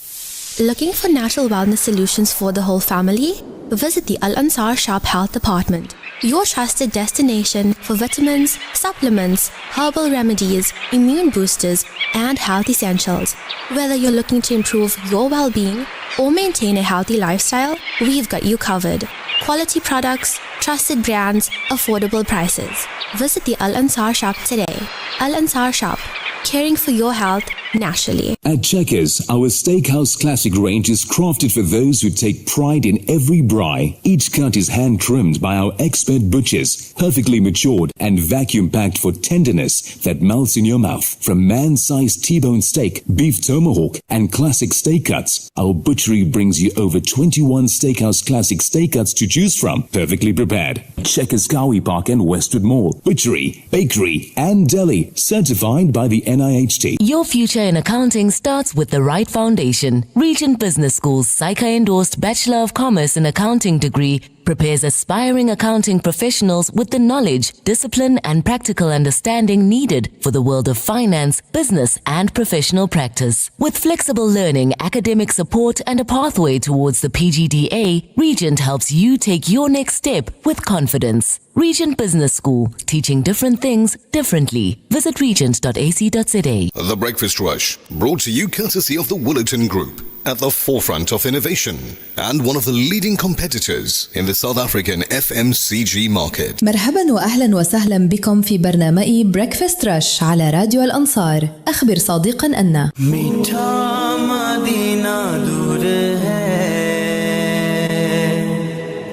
Looking for natural wellness solutions for the whole family? Visit the Al Ansar Shop Health Department, your trusted destination for vitamins, supplements, herbal remedies, immune boosters, and health essentials. Whether you're looking to improve your well-being or maintain a healthy lifestyle, we've got you covered. Quality products, trusted brands, affordable prices. Visit the Al Ansar Shop today. Al Ansar Shop, caring for your health naturally. At Checkers, our Steakhouse Classic range is crafted for those who take pride in every braai. Each cut is hand-trimmed by our expert butchers, perfectly matured and vacuum-packed for tenderness that melts in your mouth. From man-sized T-bone steak, beef tomahawk and classic steak cuts, our butchery brings you over 21 Steakhouse Classic steak cuts to choose from, perfectly prepared. Checkers Cowie Park and Westwood Mall. Butchery, bakery and deli, certified by the NIHT. Your future in accounting starts with the right foundation. Regent Business School's SAICA-endorsed Bachelor of Commerce in Accounting degree prepares aspiring accounting professionals with the knowledge, discipline, and practical understanding needed for the world of finance, business, and professional practice. With flexible learning, academic support, and a pathway towards the PGDA, Regent helps you take your next step with confidence. Regent Business School, teaching different things differently. Visit regent.ac.za. The Breakfast Rush, brought to you courtesy of the Woolerton Group, at the forefront of innovation and one of the leading competitors in the South African FMCG market. مرحبا وأهلا وسهلا بكم في برنامج بريكفاست رش على راديو الأنصار. أخبر صديقا أن मीठा Medina दूर है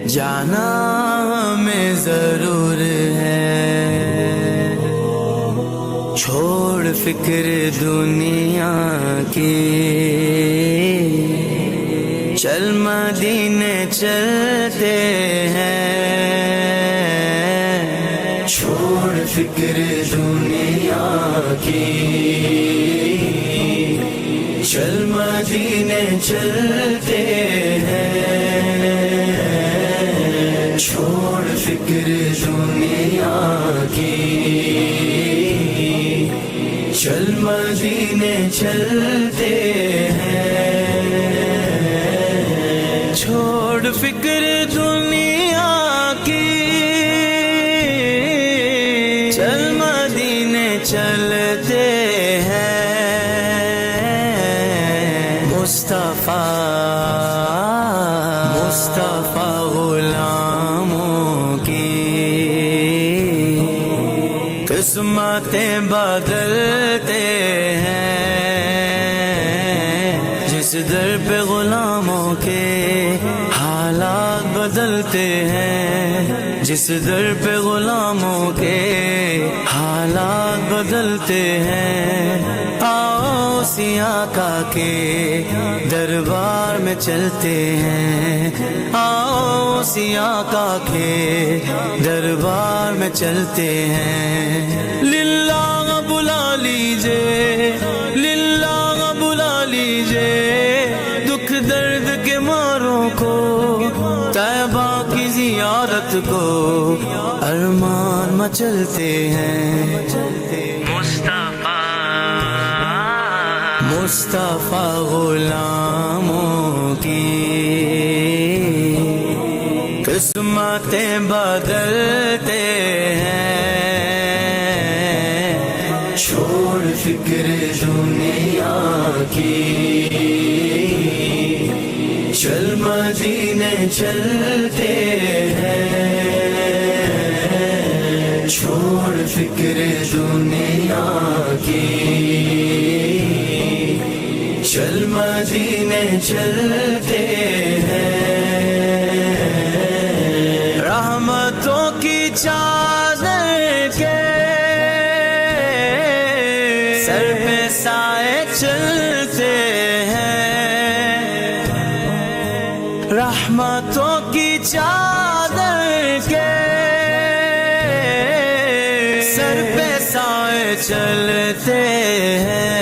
जाना हमें जरूर है छोड़ फिक्र दुनिया की चल मदीने चलते हैं छोड़ फिक्र दुनिया की चल मदीने चलते हैं छोड़ फिक्र दुनिया की चल मदीने चलते हैं छोड़ फिक्र दुनिया की चल मदीने चलते हैं मुस्तफा गुलामों की किस्मतें बदलते हैं जिस दर पे गुलामों के हालात बदलते हैं जिस दर पे गुलामों के हालात बदलते हैं आओ सियाका के दरबार में चलते हैं आओ सियाका के दरबार में चलते हैं लिल्लाह बुला लीजिए लिल्लाह बुला लीजिए दुख दर्द के मारों को तैबा की जियारत को अरमान मचलते हैं मुस्तफा गुलामों की قسمتیں بدلتے ہیں چھوڑ فکر دنیا کی چل مدینے چلتے ہیں چھوڑ فکر دنیا کی چل مدینے چلتے ہیں رحمتوں کی چادر کے سر پہ سائے چلتے ہیں رحمتوں کی چادر کے سر پہ سائے چلتے ہیں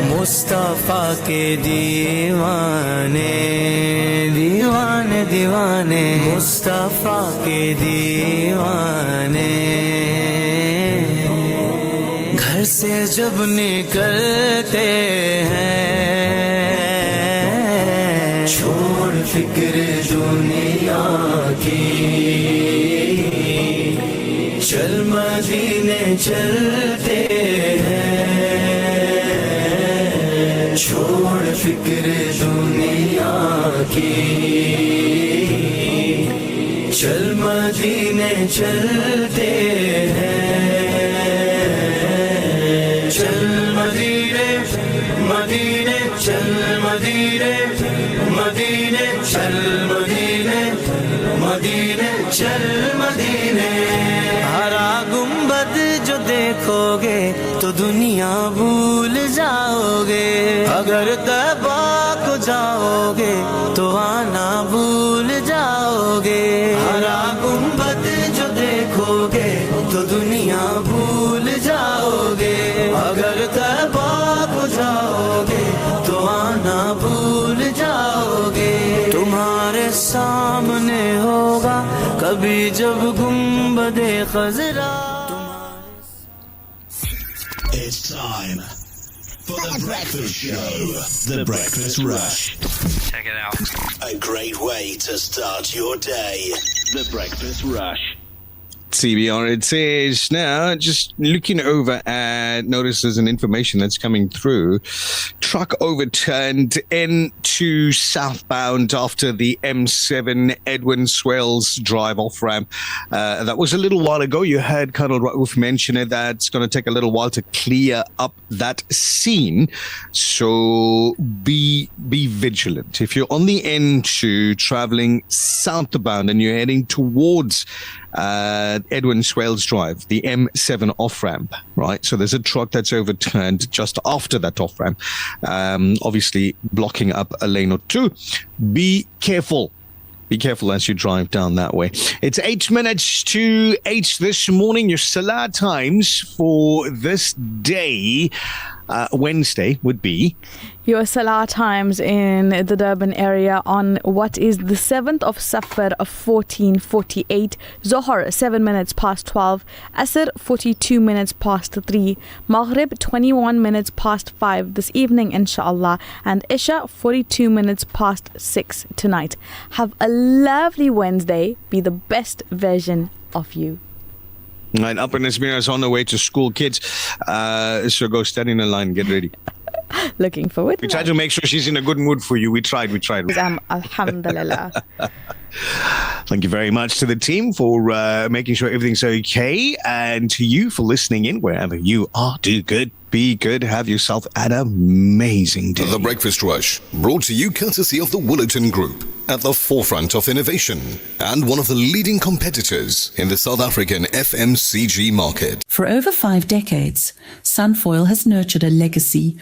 مصطفیٰ کے دیوانے دیوانے دیوانے مصطفیٰ کے دیوانے گھر سے جب نکلتے ہیں چھوڑ فکر دنیا کی چل مدینے چلتے ہیں چھوڑ فکر دنیا کی چل مدینے چلتے ہیں چل مدینے مدینے چل مدینے مدینے چل مدینے مدینے چل مدینے ہرا گنبد جو دیکھو گے تو دنیا بھول جاؤ گے اگر طیبہ کو جاؤ گے تو آنا بھول جاؤ گے ہرا گنبد جو دیکھو گے تو دنیا بھول جاؤ گے اگر طیبہ کو جاؤ گے تو آنا بھول جاؤ گے تمہارے سامنے ہوگا کبھی جب گنبد خضرا It's time for the breakfast show, The Breakfast Rush. Check it out. A great way to start your day. The Breakfast Rush. CBR, it says now, just looking over at notices and information that's coming through. Truck overturned into southbound after the M7 Edwin Swales drive off ramp. That was a little while ago. You heard Colonel Raouf mention it. That's going to take a little while to clear up that scene. So be vigilant. If you're on the N2 traveling southbound and you're heading towards Edwin Swales Drive, the M7 off-ramp, right? So there's a truck that's overturned just after that off-ramp, obviously blocking up a lane or two. Be careful. Be careful as you drive down that way. It's 8 minutes to 8 this morning. Your Salah times for this day, Wednesday, would be... Your Salah times in the Durban area on what is the 7th of Safar of 1448, Zohar 7 minutes past 12, Asr 42 minutes past 3, Maghrib 21 minutes past 5 this evening inshallah, and Isha 42 minutes past 6 tonight. Have a lovely Wednesday. Be the best version of you. Right, up in Nazmeera is on the way to school, kids. So go stand in a line, get ready. Looking forward. We tried to make sure she's in a good mood for you. We tried. Alhamdulillah. Thank you very much to the team for making sure everything's okay, and to you for listening in wherever you are. Do good, be good, have yourself an amazing day. The Breakfast Rush, brought to you courtesy of the Woolerton Group, at the forefront of innovation and one of the leading competitors in the South African FMCG market. For over 5 decades, Sunfoil has nurtured a legacy